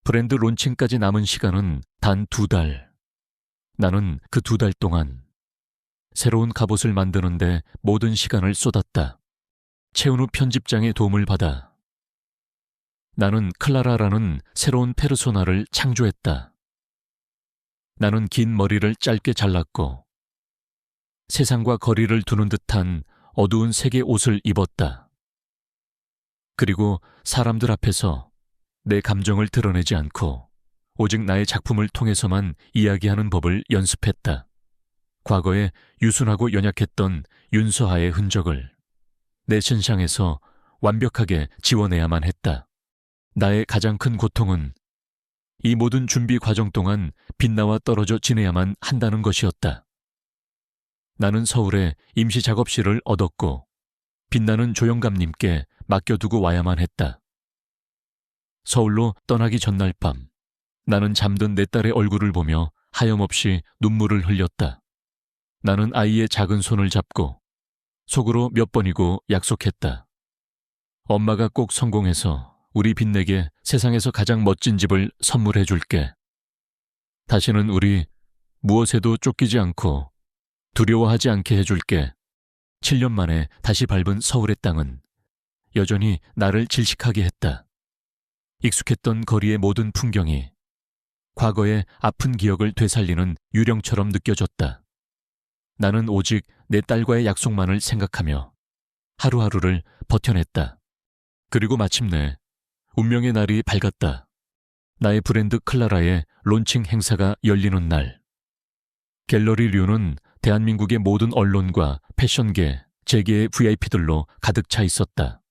브랜드 론칭까지 남은 시간은 단 2달. 나는 그 2달 동안 새로운 갑옷을 만드는데 모든 시간을 쏟았다. 최은우 편집장의 도움을 받아 나는 클라라라는 새로운 페르소나를 창조했다. 나는 긴 머리를 짧게 잘랐고 세상과 거리를 두는 듯한 어두운 색의 옷을 입었다. 그리고 사람들 앞에서 내 감정을 드러내지 않고 오직 나의 작품을 통해서만 이야기하는 법을 연습했다. 과거에 유순하고 연약했던 윤서하의 흔적을 내 신상에서 완벽하게 지워내야만 했다. 나의 가장 큰 고통은 이 모든 준비 과정 동안 빛나와 떨어져 지내야만 한다는 것이었다. 나는 서울에 임시 작업실을 얻었고 빛나는 조영감님께 맡겨두고 와야만 했다. 서울로 떠나기 전날 밤, 나는 잠든 내 딸의 얼굴을 보며 하염없이 눈물을 흘렸다. 나는 아이의 작은 손을 잡고 속으로 몇 번이고 약속했다. 엄마가 꼭 성공해서 우리 빛내게 세상에서 가장 멋진 집을 선물해 줄게. 다시는 우리 무엇에도 쫓기지 않고 두려워하지 않게 해줄게. 7년 만에 다시 밟은 서울의 땅은 여전히 나를 질식하게 했다. 익숙했던 거리의 모든 풍경이 과거의 아픈 기억을 되살리는 유령처럼 느껴졌다. 나는 오직 내 딸과의 약속만을 생각하며 하루하루를 버텨냈다. 그리고 마침내 운명의 날이 밝았다. 나의 브랜드 클라라의 론칭 행사가 열리는 날. 갤러리 류는 대한민국의 모든 언론과 패션계, 재계의 VIP들로 가득 차 있었다.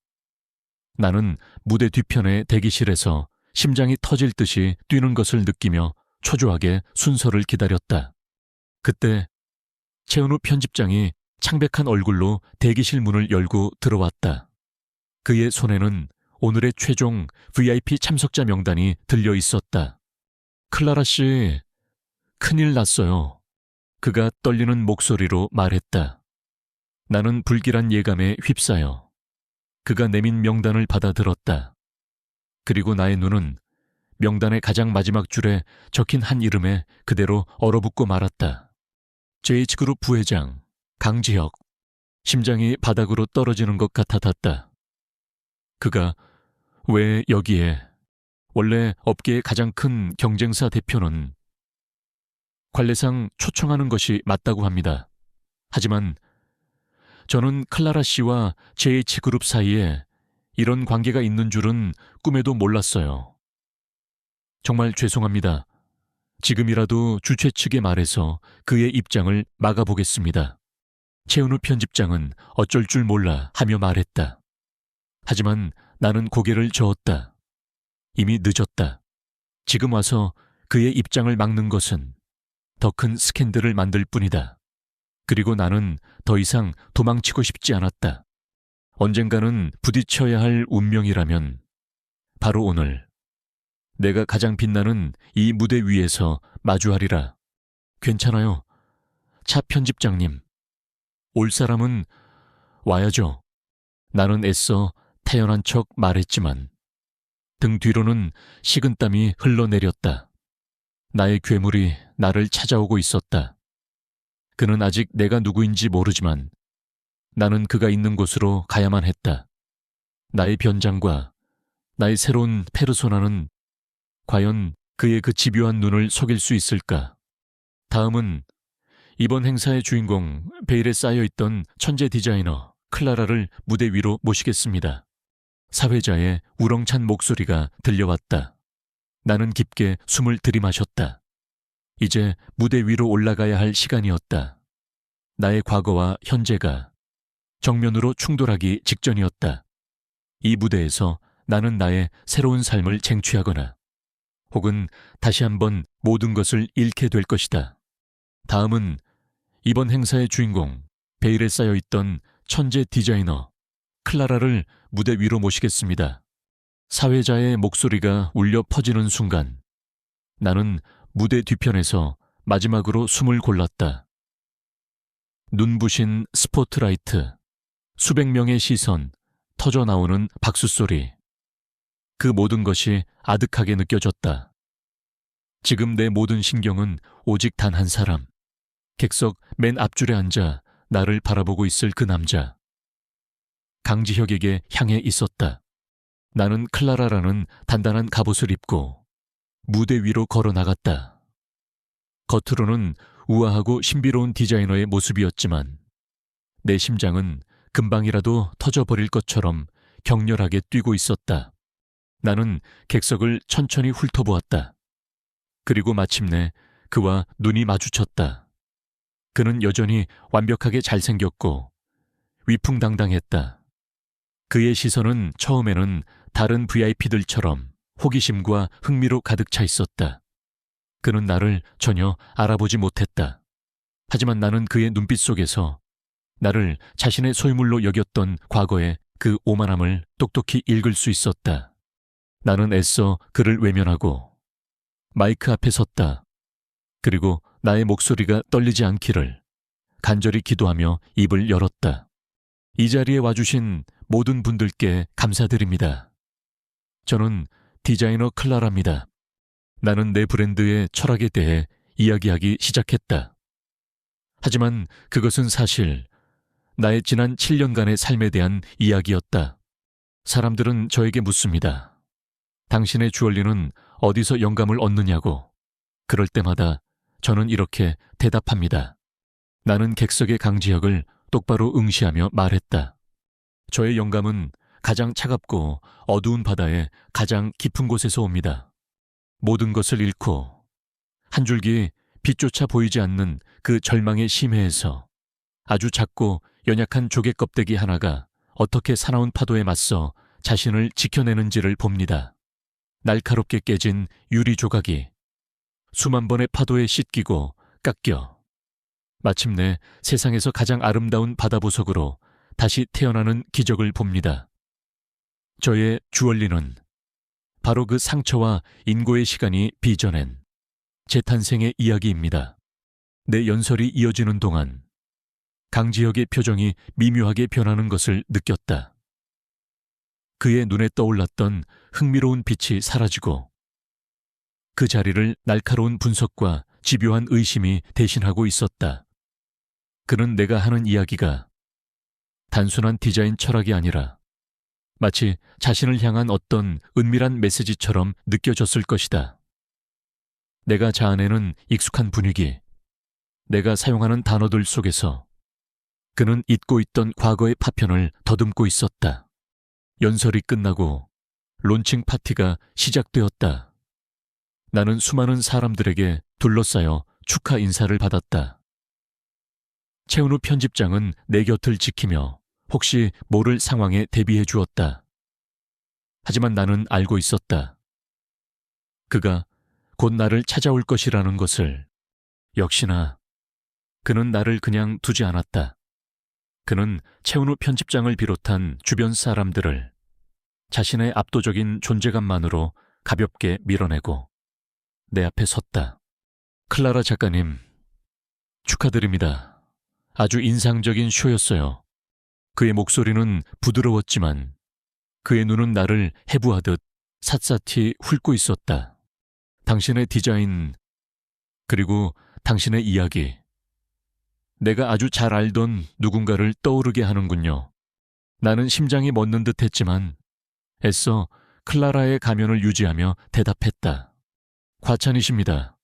나는 무대 뒤편의 대기실에서 심장이 터질 듯이 뛰는 것을 느끼며 초조하게 순서를 기다렸다. 그때 최은우 편집장이 창백한 얼굴로 대기실 문을 열고 들어왔다. 그의 손에는 오늘의 최종 VIP 참석자 명단이 들려 있었다. 클라라 씨, 큰일 났어요. 그가 떨리는 목소리로 말했다. 나는 불길한 예감에 휩싸여 그가 내민 명단을 받아들었다. 그리고 나의 눈은 명단의 가장 마지막 줄에 적힌 한 이름에 그대로 얼어붙고 말았다. JH그룹 부회장 강지혁. 심장이 바닥으로 떨어지는 것 같았다. 그가 왜 여기에? 원래 업계의 가장 큰 경쟁사 대표는 관례상 초청하는 것이 맞다고 합니다. 하지만 저는 클라라 씨와 JH그룹 사이에 이런 관계가 있는 줄은 꿈에도 몰랐어요. 정말 죄송합니다. 지금이라도 주최 측에 말해서 그의 입장을 막아보겠습니다. 최은우 편집장은 어쩔 줄 몰라 하며 말했다. 하지만 나는 고개를 저었다. 이미 늦었다. 지금 와서 그의 입장을 막는 것은 더 큰 스캔들을 만들 뿐이다. 그리고 나는 더 이상 도망치고 싶지 않았다. 언젠가는 부딪혀야 할 운명이라면 바로 오늘 내가 가장 빛나는 이 무대 위에서 마주하리라. 괜찮아요. 차 편집장님. 올 사람은 와야죠. 나는 애써 태연한 척 말했지만 등 뒤로는 식은땀이 흘러내렸다. 나의 괴물이 나를 찾아오고 있었다. 그는 아직 내가 누구인지 모르지만 나는 그가 있는 곳으로 가야만 했다. 나의 변장과 나의 새로운 페르소나는 과연 그의 그 집요한 눈을 속일 수 있을까? 다음은 이번 행사의 주인공 베일에 쌓여있던 천재 디자이너 클라라를 무대 위로 모시겠습니다. 사회자의 우렁찬 목소리가 들려왔다. 나는 깊게 숨을 들이마셨다. 이제 무대 위로 올라가야 할 시간이었다. 나의 과거와 현재가 정면으로 충돌하기 직전이었다. 이 무대에서 나는 나의 새로운 삶을 쟁취하거나 혹은 다시 한번 모든 것을 잃게 될 것이다. 다음은 이번 행사의 주인공 베일에 쌓여있던 천재 디자이너 클라라를 무대 위로 모시겠습니다. 사회자의 목소리가 울려 퍼지는 순간 나는 무대 뒤편에서 마지막으로 숨을 골랐다. 눈부신 스포트라이트, 수백 명의 시선, 터져나오는 박수소리. 그 모든 것이 아득하게 느껴졌다. 지금 내 모든 신경은 오직 단 한 사람. 객석 맨 앞줄에 앉아 나를 바라보고 있을 그 남자. 강지혁에게 향해 있었다. 나는 클라라라는 단단한 갑옷을 입고 무대 위로 걸어 나갔다. 겉으로는 우아하고 신비로운 디자이너의 모습이었지만 내 심장은 금방이라도 터져버릴 것처럼 격렬하게 뛰고 있었다. 나는 객석을 천천히 훑어보았다. 그리고 마침내 그와 눈이 마주쳤다. 그는 여전히 완벽하게 잘생겼고 위풍당당했다. 그의 시선은 처음에는 다른 VIP들처럼 호기심과 흥미로 가득 차 있었다. 그는 나를 전혀 알아보지 못했다. 하지만 나는 그의 눈빛 속에서 나를 자신의 소유물로 여겼던 과거의 그 오만함을 똑똑히 읽을 수 있었다. 나는 애써 그를 외면하고 마이크 앞에 섰다. 그리고 나의 목소리가 떨리지 않기를 간절히 기도하며 입을 열었다. 이 자리에 와주신 모든 분들께 감사드립니다. 저는 디자이너 클라라입니다. 나는 내 브랜드의 철학에 대해 이야기하기 시작했다. 하지만 그것은 사실 나의 지난 7년간의 삶에 대한 이야기였다. 사람들은 저에게 묻습니다. 당신의 주얼리는 어디서 영감을 얻느냐고. 그럴 때마다 저는 이렇게 대답합니다. 나는 객석의 강지혁을 똑바로 응시하며 말했다. 저의 영감은 가장 차갑고 어두운 바다의 가장 깊은 곳에서 옵니다. 모든 것을 잃고 한 줄기 빛조차 보이지 않는 그 절망의 심해에서 아주 작고 연약한 조개 껍데기 하나가 어떻게 사나운 파도에 맞서 자신을 지켜내는지를 봅니다. 날카롭게 깨진 유리 조각이 수만 번의 파도에 씻기고 깎여 마침내 세상에서 가장 아름다운 바다 보석으로 다시 태어나는 기적을 봅니다. 저의 주얼리는 바로 그 상처와 인고의 시간이 빚어낸 재탄생의 이야기입니다. 내 연설이 이어지는 동안 강지혁의 표정이 미묘하게 변하는 것을 느꼈다. 그의 눈에 떠올랐던 흥미로운 빛이 사라지고 그 자리를 날카로운 분석과 집요한 의심이 대신하고 있었다. 그는 내가 하는 이야기가 단순한 디자인 철학이 아니라 마치 자신을 향한 어떤 은밀한 메시지처럼 느껴졌을 것이다. 내가 자아내는 익숙한 분위기, 내가 사용하는 단어들 속에서 그는 잊고 있던 과거의 파편을 더듬고 있었다. 연설이 끝나고 론칭 파티가 시작되었다. 나는 수많은 사람들에게 둘러싸여 축하 인사를 받았다. 최은우 편집장은 내 곁을 지키며 혹시 모를 상황에 대비해 주었다. 하지만 나는 알고 있었다. 그가 곧 나를 찾아올 것이라는 것을. 역시나 그는 나를 그냥 두지 않았다. 그는 최은우 편집장을 비롯한 주변 사람들을 자신의 압도적인 존재감만으로 가볍게 밀어내고 내 앞에 섰다. 클라라 작가님, 축하드립니다. 아주 인상적인 쇼였어요. 그의 목소리는 부드러웠지만 그의 눈은 나를 해부하듯 샅샅이 훑고 있었다. 당신의 디자인, 그리고 당신의 이야기. 내가 아주 잘 알던 누군가를 떠오르게 하는군요. 나는 심장이 멎는 듯 했지만 애써 클라라의 가면을 유지하며 대답했다. 과찬이십니다.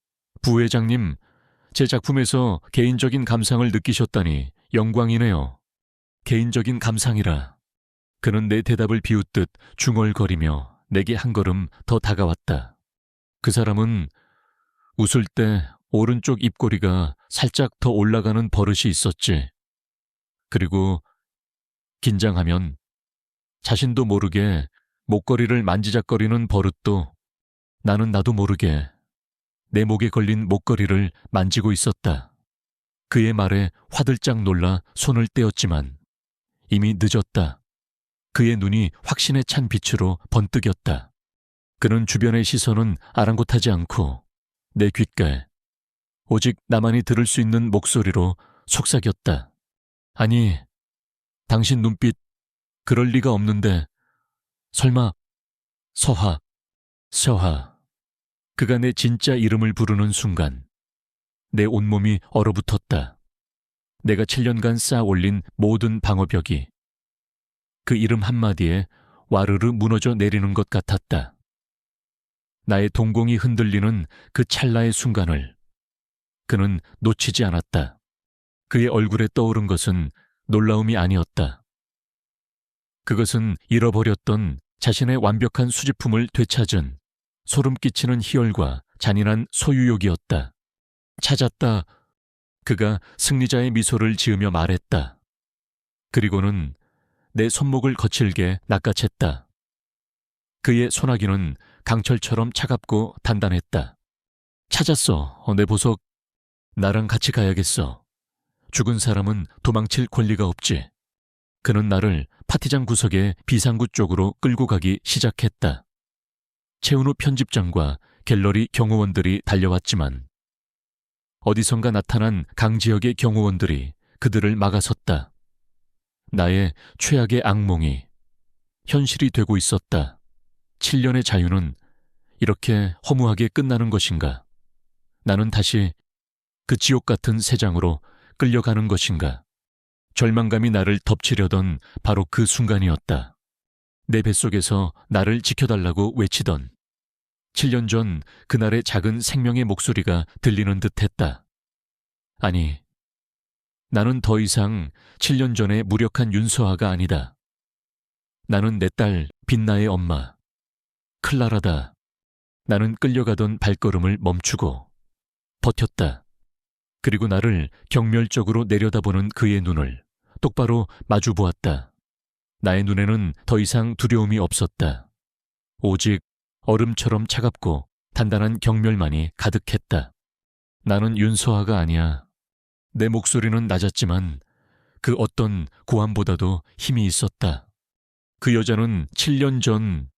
부회장님, 제 작품에서 개인적인 감상을 느끼셨다니 영광이네요. 개인적인 감상이라. 그는 내 대답을 비웃듯 중얼거리며 내게 한 걸음 더 다가왔다. 그 사람은 웃을 때 오른쪽 입꼬리가 살짝 더 올라가는 버릇이 있었지. 그리고 긴장하면 자신도 모르게 목걸이를 만지작거리는 버릇도 나는 나도 모르게 내 목에 걸린 목걸이를 만지고 있었다. 그의 말에 화들짝 놀라 손을 떼었지만 이미 늦었다. 그의 눈이 확신에 찬 빛으로 번뜩였다. 그는 주변의 시선은 아랑곳하지 않고 내 귓가에 오직 나만이 들을 수 있는 목소리로 속삭였다. 아니, 당신 눈빛 그럴 리가 없는데 설마 서하. 그가 내 진짜 이름을 부르는 순간 내 온몸이 얼어붙었다. 내가 7년간 쌓아 올린 모든 방어벽이 그 이름 한마디에 와르르 무너져 내리는 것 같았다. 나의 동공이 흔들리는 그 찰나의 순간을 그는 놓치지 않았다. 그의 얼굴에 떠오른 것은 놀라움이 아니었다. 그것은 잃어버렸던 자신의 완벽한 수집품을 되찾은 소름 끼치는 희열과 잔인한 소유욕이었다. 찾았다. 그가 승리자의 미소를 지으며 말했다. 그리고는 내 손목을 거칠게 낚아챘다. 그의 소나기는 강철처럼 차갑고 단단했다. 찾았어. 내 보석. 나랑 같이 가야겠어. 죽은 사람은 도망칠 권리가 없지. 그는 나를 파티장 구석의 비상구 쪽으로 끌고 가기 시작했다. 최은우 편집장과 갤러리 경호원들이 달려왔지만 어디선가 나타난 강지혁의 경호원들이 그들을 막아섰다. 나의 최악의 악몽이 현실이 되고 있었다. 7년의 자유는 이렇게 허무하게 끝나는 것인가? 나는 다시 그 지옥 같은 세상으로 끌려가는 것인가? 절망감이 나를 덮치려던 바로 그 순간이었다. 내 뱃속에서 나를 지켜달라고 외치던 7년 전 그날의 작은 생명의 목소리가 들리는 듯했다. 아니, 나는 더 이상 7년 전의 무력한 윤서아가 아니다. 나는 내 딸 빛나의 엄마, 클라라다. 나는 끌려가던 발걸음을 멈추고 버텼다. 그리고 나를 경멸적으로 내려다보는 그의 눈을 똑바로 마주보았다. 나의 눈에는 더 이상 두려움이 없었다. 오직 얼음처럼 차갑고 단단한 경멸만이 가득했다. 나는 윤서아가 아니야. 내 목소리는 낮았지만 그 어떤 고함보다도 힘이 있었다. 그 여자는 7년 전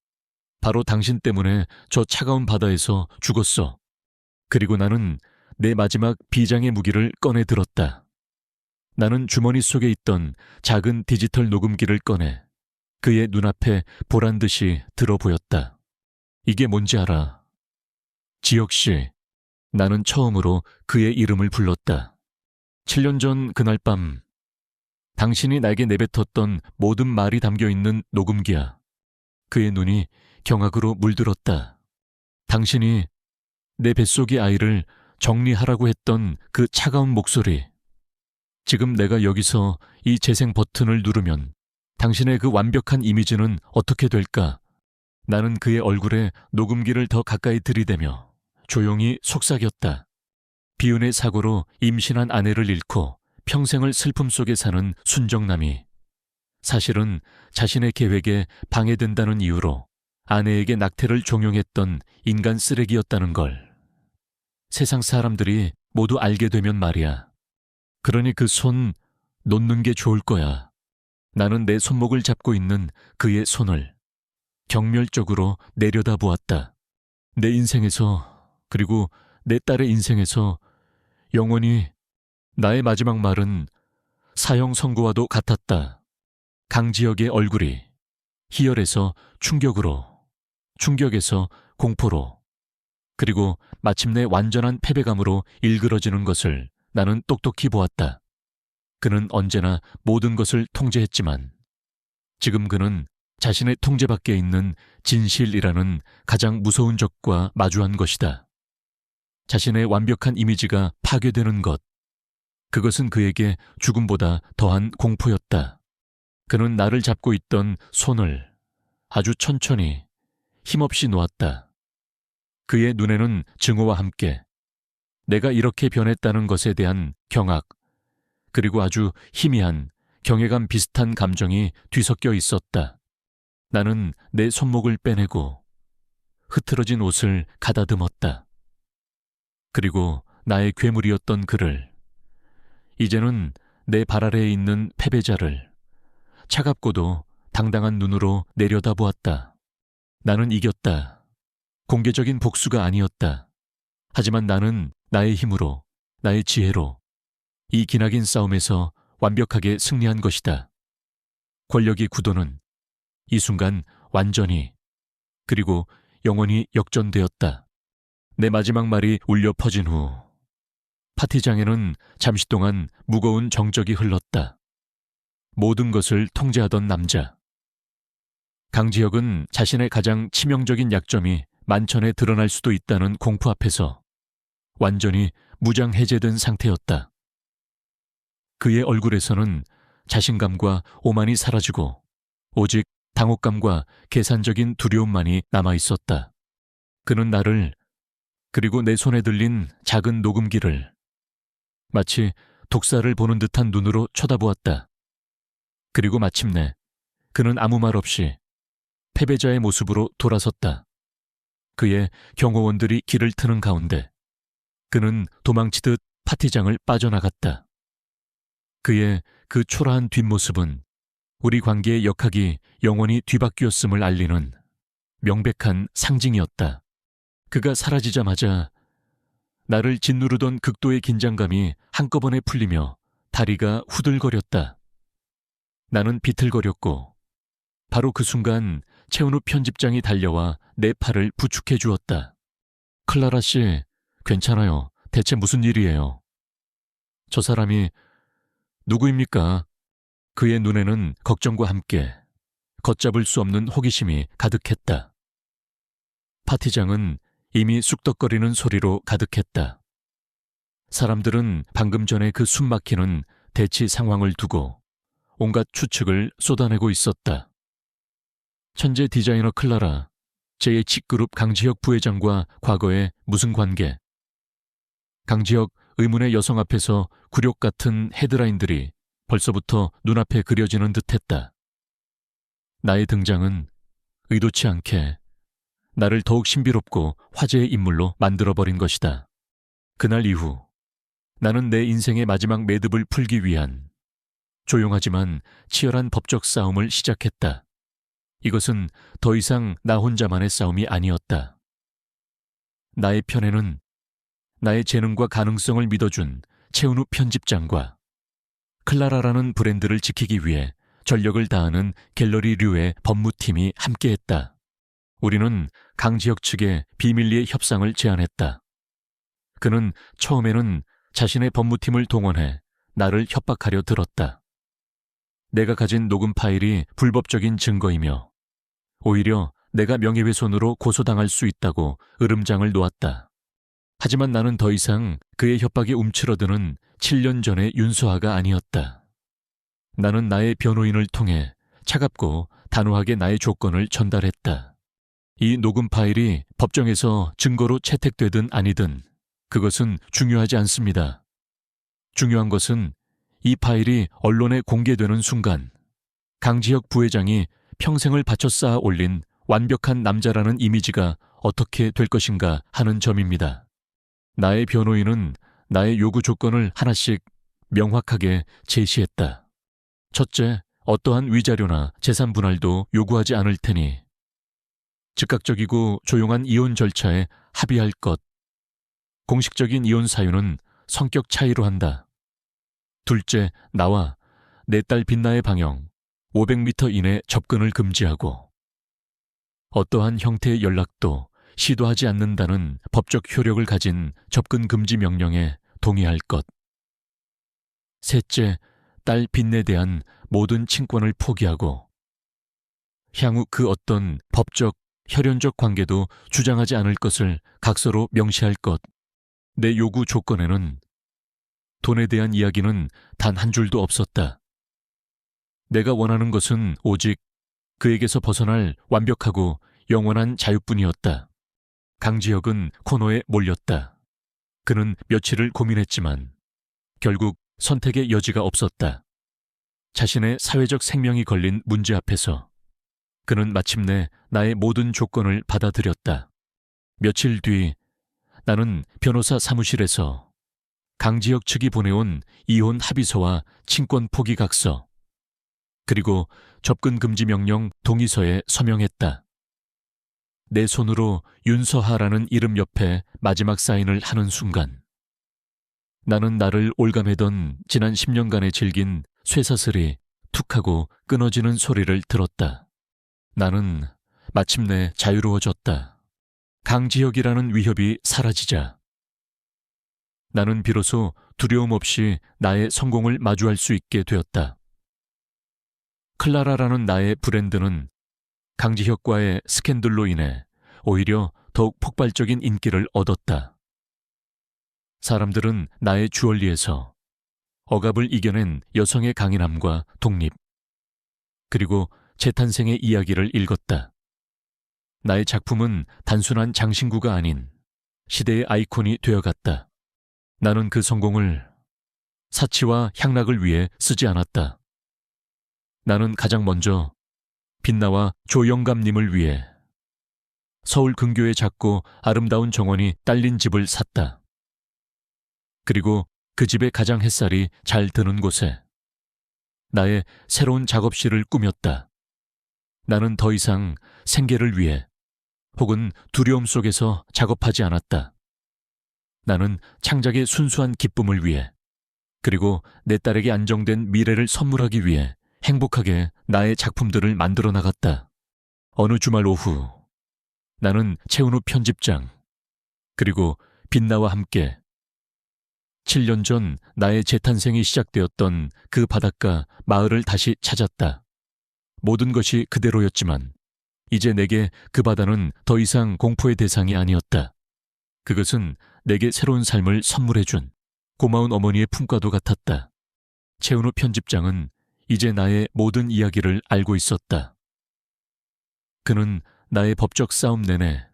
바로 당신 때문에 저 차가운 바다에서 죽었어. 그리고 나는 내 마지막 비장의 무기를 꺼내 들었다. 나는 주머니 속에 있던 작은 디지털 녹음기를 꺼내 그의 눈앞에 보란 듯이 들어 보였다. 이게 뭔지 알아? 지혁 씨. 나는 처음으로 그의 이름을 불렀다. 7년 전 그날 밤 당신이 나에게 내뱉었던 모든 말이 담겨있는 녹음기야. 그의 눈이 경악으로 물들었다. 당신이 내 뱃속의 아이를 정리하라고 했던 그 차가운 목소리. 지금 내가 여기서 이 재생 버튼을 누르면 당신의 그 완벽한 이미지는 어떻게 될까? 나는 그의 얼굴에 녹음기를 더 가까이 들이대며 조용히 속삭였다. 비운의 사고로 임신한 아내를 잃고 평생을 슬픔 속에 사는 순정남이 사실은 자신의 계획에 방해된다는 이유로 아내에게 낙태를 종용했던 인간 쓰레기였다는 걸 세상 사람들이 모두 알게 되면 말이야. 그러니 그 손 놓는 게 좋을 거야. 나는 내 손목을 잡고 있는 그의 손을 경멸적으로 내려다보았다. 내 인생에서 그리고 내 딸의 인생에서 영원히 나의 마지막 말은 사형 선고와도 같았다. 강지혁의 얼굴이 희열에서 충격으로, 충격에서 공포로, 그리고 마침내 완전한 패배감으로 일그러지는 것을 나는 똑똑히 보았다. 그는 언제나 모든 것을 통제했지만 지금 그는 자신의 통제 밖에 있는 진실이라는 가장 무서운 적과 마주한 것이다. 자신의 완벽한 이미지가 파괴되는 것. 그것은 그에게 죽음보다 더한 공포였다. 그는 나를 잡고 있던 손을 아주 천천히 힘없이 놓았다. 그의 눈에는 증오와 함께 내가 이렇게 변했다는 것에 대한 경악, 그리고 아주 희미한 경외감 비슷한 감정이 뒤섞여 있었다. 나는 내 손목을 빼내고 흐트러진 옷을 가다듬었다. 그리고 나의 괴물이었던 그를, 이제는 내 발 아래에 있는 패배자를 차갑고도 당당한 눈으로 내려다보았다. 나는 이겼다. 공개적인 복수가 아니었다. 하지만 나는 나의 힘으로, 나의 지혜로 이 기나긴 싸움에서 완벽하게 승리한 것이다. 권력의 구도는 이 순간 완전히 그리고 영원히 역전되었다. 내 마지막 말이 울려 퍼진 후 파티장에는 잠시 동안 무거운 정적이 흘렀다. 모든 것을 통제하던 남자. 강지혁은 자신의 가장 치명적인 약점이 만천에 드러날 수도 있다는 공포 앞에서 완전히 무장해제된 상태였다. 그의 얼굴에서는 자신감과 오만이 사라지고 오직 당혹감과 계산적인 두려움만이 남아있었다. 그는 나를 그리고 내 손에 들린 작은 녹음기를 마치 독사를 보는 듯한 눈으로 쳐다보았다. 그리고 마침내 그는 아무 말 없이 패배자의 모습으로 돌아섰다. 그의 경호원들이 길을 트는 가운데 그는 도망치듯 파티장을 빠져나갔다. 그의 그 초라한 뒷모습은 우리 관계의 역학이 영원히 뒤바뀌었음을 알리는 명백한 상징이었다. 그가 사라지자마자 나를 짓누르던 극도의 긴장감이 한꺼번에 풀리며 다리가 후들거렸다. 나는 비틀거렸고 바로 그 순간 최은우 편집장이 달려와 내 팔을 부축해 주었다. 클라라 씨, 괜찮아요. 대체 무슨 일이에요? 저 사람이 누구입니까? 그의 눈에는 걱정과 함께 걷잡을 수 없는 호기심이 가득했다. 파티장은 이미 쑥덕거리는 소리로 가득했다. 사람들은 방금 전에 그 숨막히는 대치 상황을 두고 온갖 추측을 쏟아내고 있었다. 천재 디자이너 클라라, JH그룹 강지혁 부회장과 과거에 무슨 관계? 강지혁 의문의 여성 앞에서 굴욕 같은 헤드라인들이 벌써부터 눈앞에 그려지는 듯했다. 나의 등장은 의도치 않게 나를 더욱 신비롭고 화제의 인물로 만들어버린 것이다. 그날 이후 나는 내 인생의 마지막 매듭을 풀기 위한 조용하지만 치열한 법적 싸움을 시작했다. 이것은 더 이상 나 혼자만의 싸움이 아니었다. 나의 편에는 나의 재능과 가능성을 믿어준 최은우 편집장과 클라라라는 브랜드를 지키기 위해 전력을 다하는 갤러리류의 법무팀이 함께했다. 우리는 강지혁 측에 비밀리에 협상을 제안했다. 그는 처음에는 자신의 법무팀을 동원해 나를 협박하려 들었다. 내가 가진 녹음 파일이 불법적인 증거이며 오히려 내가 명예훼손으로 고소당할 수 있다고 으름장을 놓았다. 하지만 나는 더 이상 그의 협박에 움츠러드는 7년 전의 윤서아가 아니었다. 나는 나의 변호인을 통해 차갑고 단호하게 나의 조건을 전달했다. 이 녹음 파일이 법정에서 증거로 채택되든 아니든 그것은 중요하지 않습니다. 중요한 것은 이 파일이 언론에 공개되는 순간 강지혁 부회장이 평생을 바쳐 쌓아 올린 완벽한 남자라는 이미지가 어떻게 될 것인가 하는 점입니다. 나의 변호인은 나의 요구 조건을 하나씩 명확하게 제시했다. 첫째, 어떠한 위자료나 재산 분할도 요구하지 않을 테니 즉각적이고 조용한 이혼 절차에 합의할 것. 공식적인 이혼 사유는 성격 차이로 한다. 둘째, 나와 내 딸 빛나의 방영 500m 이내 접근을 금지하고 어떠한 형태의 연락도 시도하지 않는다는 법적 효력을 가진 접근 금지 명령에 동의할 것. 셋째, 딸 빛내에 대한 모든 친권을 포기하고 향후 그 어떤 법적, 혈연적 관계도 주장하지 않을 것을 각서로 명시할 것. 내 요구 조건에는 돈에 대한 이야기는 단 한 줄도 없었다. 내가 원하는 것은 오직 그에게서 벗어날 완벽하고 영원한 자유뿐이었다. 강지혁은 코너에 몰렸다. 그는 며칠을 고민했지만 결국 선택의 여지가 없었다. 자신의 사회적 생명이 걸린 문제 앞에서 그는 마침내 나의 모든 조건을 받아들였다. 며칠 뒤 나는 변호사 사무실에서 강지혁 측이 보내온 이혼 합의서와 친권 포기 각서, 그리고 접근 금지 명령 동의서에 서명했다. 내 손으로 윤서하라는 이름 옆에 마지막 사인을 하는 순간 나는 나를 올가매던 지난 10년간의 질긴 쇠사슬이 툭하고 끊어지는 소리를 들었다. 나는 마침내 자유로워졌다. 강지혁이라는 위협이 사라지자 나는 비로소 두려움 없이 나의 성공을 마주할 수 있게 되었다. 클라라라는 나의 브랜드는 강지혁과의 스캔들로 인해 오히려 더욱 폭발적인 인기를 얻었다. 사람들은 나의 주얼리에서 억압을 이겨낸 여성의 강인함과 독립, 그리고 재탄생의 이야기를 읽었다. 나의 작품은 단순한 장신구가 아닌 시대의 아이콘이 되어갔다. 나는 그 성공을 사치와 향락을 위해 쓰지 않았다. 나는 가장 먼저 빛나와 조영감님을 위해 서울 근교의 작고 아름다운 정원이 딸린 집을 샀다. 그리고 그 집의 가장 햇살이 잘 드는 곳에 나의 새로운 작업실을 꾸몄다. 나는 더 이상 생계를 위해 혹은 두려움 속에서 작업하지 않았다. 나는 창작의 순수한 기쁨을 위해 그리고 내 딸에게 안정된 미래를 선물하기 위해 행복하게 나의 작품들을 만들어 나갔다. 어느 주말 오후 나는 최은우 편집장 그리고 빛나와 함께 7년 전 나의 재탄생이 시작되었던 그 바닷가 마을을 다시 찾았다. 모든 것이 그대로였지만 이제 내게 그 바다는 더 이상 공포의 대상이 아니었다. 그것은 내게 새로운 삶을 선물해준 고마운 어머니의 품과도 같았다. 최은우 편집장은 이제 나의 모든 이야기를 알고 있었다. 그는 나의 법적 싸움 내내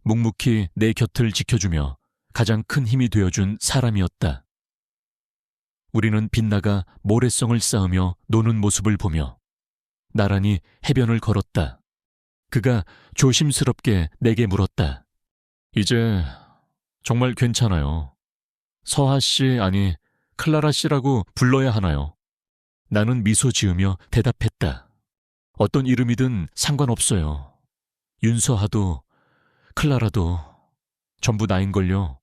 묵묵히 내 곁을 지켜주며 가장 큰 힘이 되어준 사람이었다. 우리는 빛나가 모래성을 쌓으며 노는 모습을 보며 나란히 해변을 걸었다. 그가 조심스럽게 내게 물었다. 이제 정말 괜찮아요. 서하 씨 아니 클라라 씨라고 불러야 하나요? 나는 미소 지으며 대답했다. 어떤 이름이든 상관없어요. 윤서하도 클라라도 전부 나인걸요.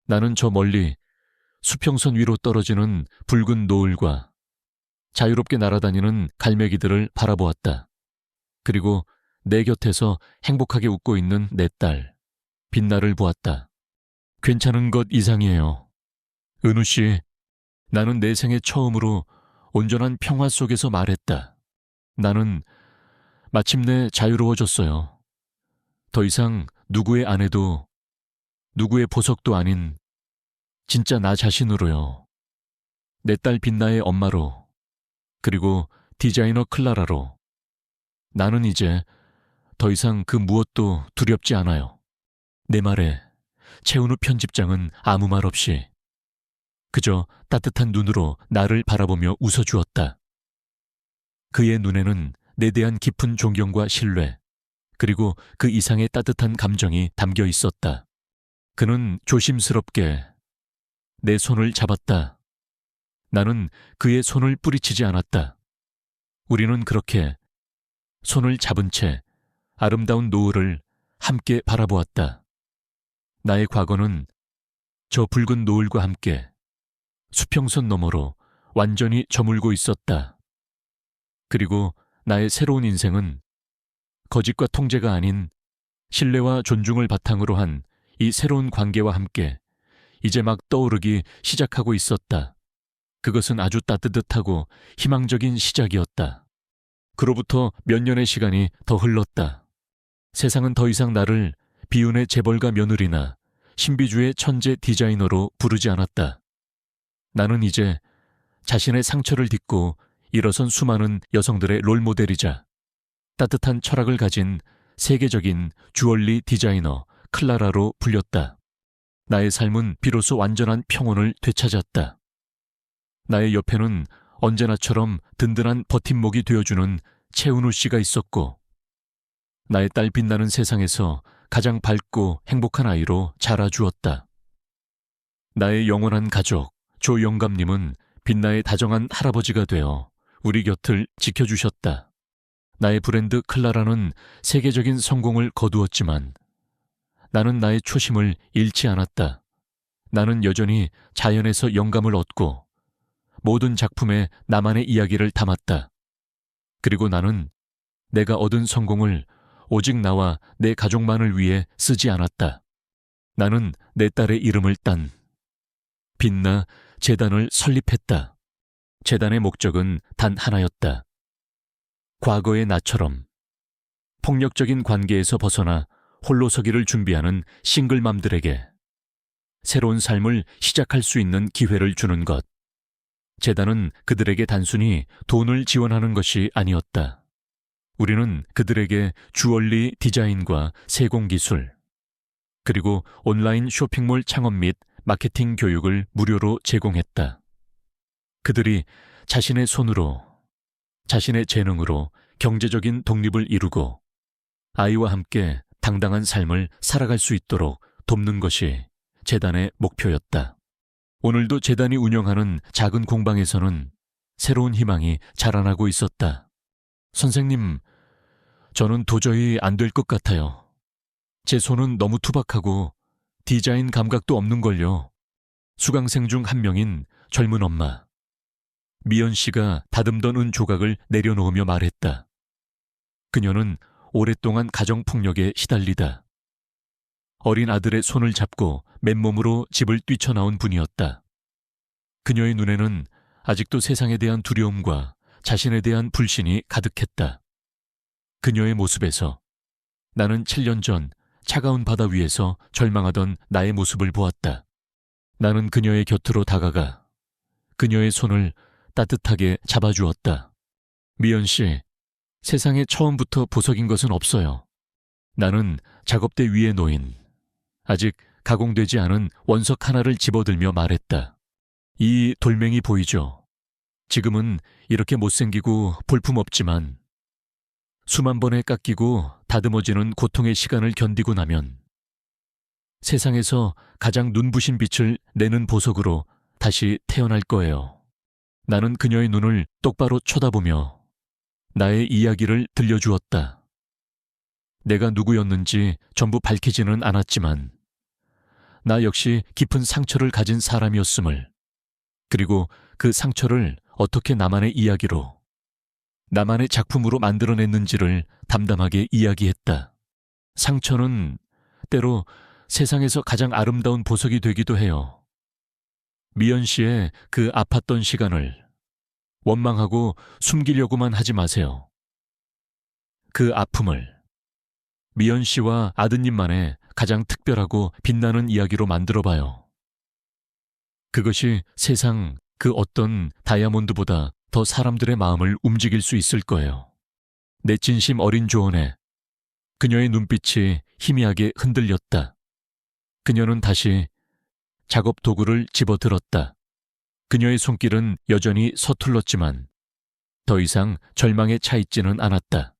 나는 저 멀리 수평선 위로 떨어지는 붉은 노을과 자유롭게 날아다니는 갈매기들을 바라보았다. 그리고 내 곁에서 행복하게 웃고 있는 내 딸, 빛나를 보았다. 괜찮은 것 이상이에요. 은우 씨, 나는 내 생애 처음으로 온전한 평화 속에서 말했다. 나는 마침내 자유로워졌어요. 더 이상 누구의 아내도 누구의 보석도 아닌 진짜 나 자신으로요. 내 딸 빛나의 엄마로 그리고 디자이너 클라라로 나는 이제 더 이상 그 무엇도 두렵지 않아요. 내 말에 최은우 편집장은 아무 말 없이 그저 따뜻한 눈으로 나를 바라보며 웃어주었다. 그의 눈에는 내 대한 깊은 존경과 신뢰 그리고 그 이상의 따뜻한 감정이 담겨 있었다. 그는 조심스럽게 내 손을 잡았다. 나는 그의 손을 뿌리치지 않았다. 우리는 그렇게 손을 잡은 채 아름다운 노을을 함께 바라보았다. 나의 과거는 저 붉은 노을과 함께 수평선 너머로 완전히 저물고 있었다. 그리고 나의 새로운 인생은 거짓과 통제가 아닌 신뢰와 존중을 바탕으로 한 이 새로운 관계와 함께 이제 막 떠오르기 시작하고 있었다. 그것은 아주 따뜻하고 희망적인 시작이었다. 그로부터 몇 년의 시간이 더 흘렀다. 세상은 더 이상 나를 비운의 재벌가 며느리나 신비주의 천재 디자이너로 부르지 않았다. 나는 이제 자신의 상처를 딛고 일어선 수많은 여성들의 롤모델이자 따뜻한 철학을 가진 세계적인 주얼리 디자이너 클라라로 불렸다. 나의 삶은 비로소 완전한 평온을 되찾았다. 나의 옆에는 언제나처럼 든든한 버팀목이 되어주는 최은우 씨가 있었고 나의 딸 빛나는 세상에서 가장 밝고 행복한 아이로 자라주었다. 나의 영원한 가족 조영감님은 빛나의 다정한 할아버지가 되어 우리 곁을 지켜주셨다. 나의 브랜드 클라라는 세계적인 성공을 거두었지만 나는 나의 초심을 잃지 않았다. 나는 여전히 자연에서 영감을 얻고 모든 작품에 나만의 이야기를 담았다. 그리고 나는 내가 얻은 성공을 오직 나와 내 가족만을 위해 쓰지 않았다. 나는 내 딸의 이름을 딴 빛나 재단을 설립했다. 재단의 목적은 단 하나였다. 과거의 나처럼 폭력적인 관계에서 벗어나 홀로 서기를 준비하는 싱글맘들에게 새로운 삶을 시작할 수 있는 기회를 주는 것. 재단은 그들에게 단순히 돈을 지원하는 것이 아니었다. 우리는 그들에게 주얼리 디자인과 세공기술, 그리고 온라인 쇼핑몰 창업 및 마케팅 교육을 무료로 제공했다. 그들이 자신의 손으로, 자신의 재능으로 경제적인 독립을 이루고 아이와 함께 당당한 삶을 살아갈 수 있도록 돕는 것이 재단의 목표였다. 오늘도 재단이 운영하는 작은 공방에서는 새로운 희망이 자라나고 있었다. 선생님, 저는 도저히 안 될 것 같아요. 제 손은 너무 투박하고 디자인 감각도 없는걸요. 수강생 중 한 명인 젊은 엄마. 미연 씨가 다듬던 은 조각을 내려놓으며 말했다. 그녀는 오랫동안 가정폭력에 시달리다 어린 아들의 손을 잡고 맨몸으로 집을 뛰쳐나온 분이었다. 그녀의 눈에는 아직도 세상에 대한 두려움과 자신에 대한 불신이 가득했다. 그녀의 모습에서 나는 7년 전 차가운 바다 위에서 절망하던 나의 모습을 보았다. 나는 그녀의 곁으로 다가가 그녀의 손을 따뜻하게 잡아주었다. 미연 씨, 세상에 처음부터 보석인 것은 없어요. 나는 작업대 위에 놓인 아직 가공되지 않은 원석 하나를 집어들며 말했다. 이 돌멩이 보이죠? 지금은 이렇게 못생기고 볼품없지만 수만 번에 깎이고 다듬어지는 고통의 시간을 견디고 나면 세상에서 가장 눈부신 빛을 내는 보석으로 다시 태어날 거예요. 나는 그녀의 눈을 똑바로 쳐다보며 나의 이야기를 들려주었다. 내가 누구였는지 전부 밝히지는 않았지만 나 역시 깊은 상처를 가진 사람이었음을, 그리고 그 상처를 어떻게 나만의 이야기로, 나만의 작품으로 만들어냈는지를 담담하게 이야기했다. 상처는 때로 세상에서 가장 아름다운 보석이 되기도 해요. 미연 씨의 그 아팠던 시간을 원망하고 숨기려고만 하지 마세요. 그 아픔을 미연 씨와 아드님만의 가장 특별하고 빛나는 이야기로 만들어봐요. 그것이 세상 그 어떤 다이아몬드보다 더 사람들의 마음을 움직일 수 있을 거예요. 내 진심 어린 조언에 그녀의 눈빛이 희미하게 흔들렸다. 그녀는 다시 작업 도구를 집어들었다. 그녀의 손길은 여전히 서툴렀지만 더 이상 절망에 차 있지는 않았다.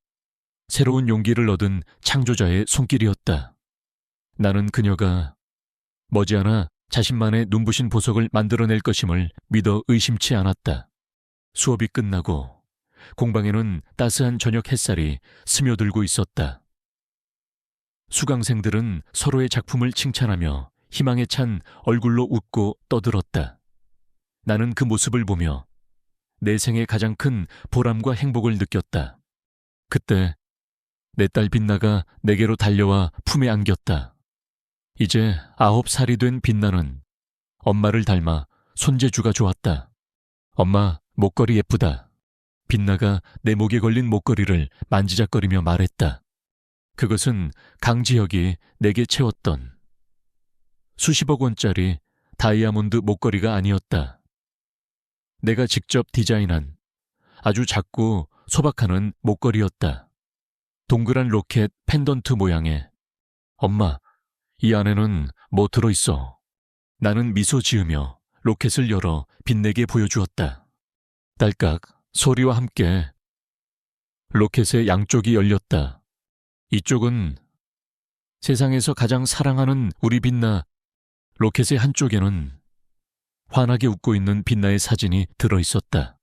새로운 용기를 얻은 창조자의 손길이었다. 나는 그녀가 머지않아 자신만의 눈부신 보석을 만들어낼 것임을 믿어 의심치 않았다. 수업이 끝나고 공방에는 따스한 저녁 햇살이 스며들고 있었다. 수강생들은 서로의 작품을 칭찬하며 희망에 찬 얼굴로 웃고 떠들었다. 나는 그 모습을 보며 내 생의 가장 큰 보람과 행복을 느꼈다. 그때 내 딸 빛나가 내게로 달려와 품에 안겼다. 이제 9살이 된 빛나는 엄마를 닮아 손재주가 좋았다. 엄마, 목걸이 예쁘다. 빛나가 내 목에 걸린 목걸이를 만지작거리며 말했다. 그것은 강지혁이 내게 채웠던 수십억 원짜리 다이아몬드 목걸이가 아니었다. 내가 직접 디자인한 아주 작고 소박하는 목걸이였다. 동그란 로켓 펜던트 모양의. 엄마, 이 안에는 뭐 들어있어? 나는 미소 지으며 로켓을 열어 빛내게 보여주었다. 딸깍 소리와 함께 로켓의 양쪽이 열렸다. 이쪽은 세상에서 가장 사랑하는 우리 빛나. 로켓의 한쪽에는 환하게 웃고 있는 빛나의 사진이 들어있었다.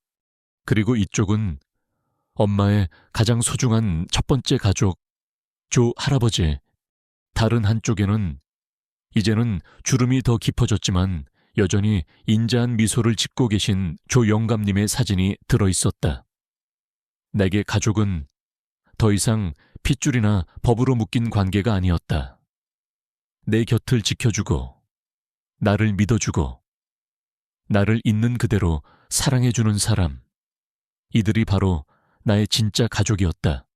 그리고 이쪽은 엄마의 가장 소중한 첫 번째 가족, 조 할아버지. 다른 한쪽에는 이제는 주름이 더 깊어졌지만 여전히 인자한 미소를 짓고 계신 조 영감님의 사진이 들어있었다. 내게 가족은 더 이상 핏줄이나 법으로 묶인 관계가 아니었다. 내 곁을 지켜주고 나를 믿어주고 나를 있는 그대로 사랑해주는 사람. 이들이 바로 나의 진짜 가족이었다.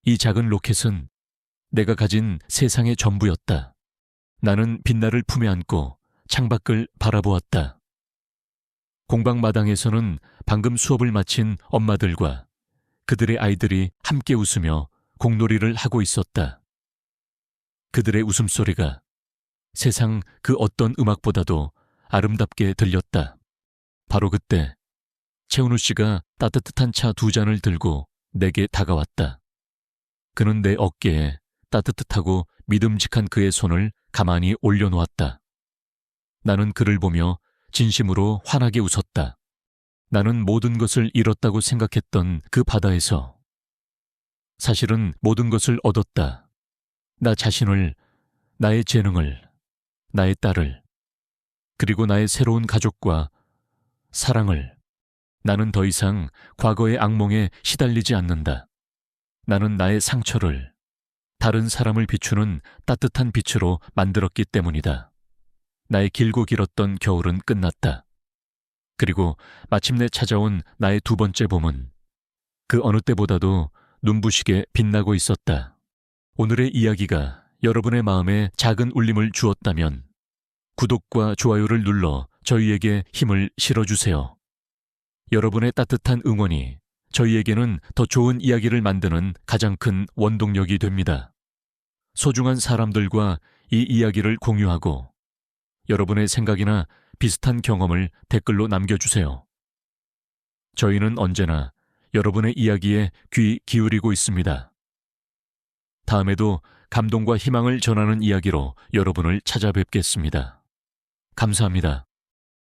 이 작은 로켓은 내가 가진 세상의 전부였다. 나는 빛나를 품에 안고 창밖을 바라보았다. 공방 마당에서는 방금 수업을 마친 엄마들과 그들의 아이들이 함께 웃으며 공놀이를 하고 있었다. 그들의 웃음소리가 세상 그 어떤 음악보다도 아름답게 들렸다. 바로 그때 최은우 씨가 따뜻한 차 2잔을 들고 내게 다가왔다. 그는 내 어깨에 따뜻하고 믿음직한 그의 손을 가만히 올려놓았다. 나는 그를 보며 진심으로 환하게 웃었다. 나는 모든 것을 잃었다고 생각했던 그 바다에서 사실은 모든 것을 얻었다. 나 자신을, 나의 재능을, 나의 딸을, 그리고 나의 새로운 가족과 사랑을. 나는 더 이상 과거의 악몽에 시달리지 않는다. 나는 나의 상처를 다른 사람을 비추는 따뜻한 빛으로 만들었기 때문이다. 나의 길고 길었던 겨울은 끝났다. 그리고 마침내 찾아온 나의 2번째 봄은 그 어느 때보다도 눈부시게 빛나고 있었다. 오늘의 이야기가 여러분의 마음에 작은 울림을 주었다면 구독과 좋아요를 눌러 저희에게 힘을 실어주세요. 여러분의 따뜻한 응원이 저희에게는 더 좋은 이야기를 만드는 가장 큰 원동력이 됩니다. 소중한 사람들과 이 이야기를 공유하고 여러분의 생각이나 비슷한 경험을 댓글로 남겨주세요. 저희는 언제나 여러분의 이야기에 귀 기울이고 있습니다. 다음에도 감동과 희망을 전하는 이야기로 여러분을 찾아뵙겠습니다. 감사합니다.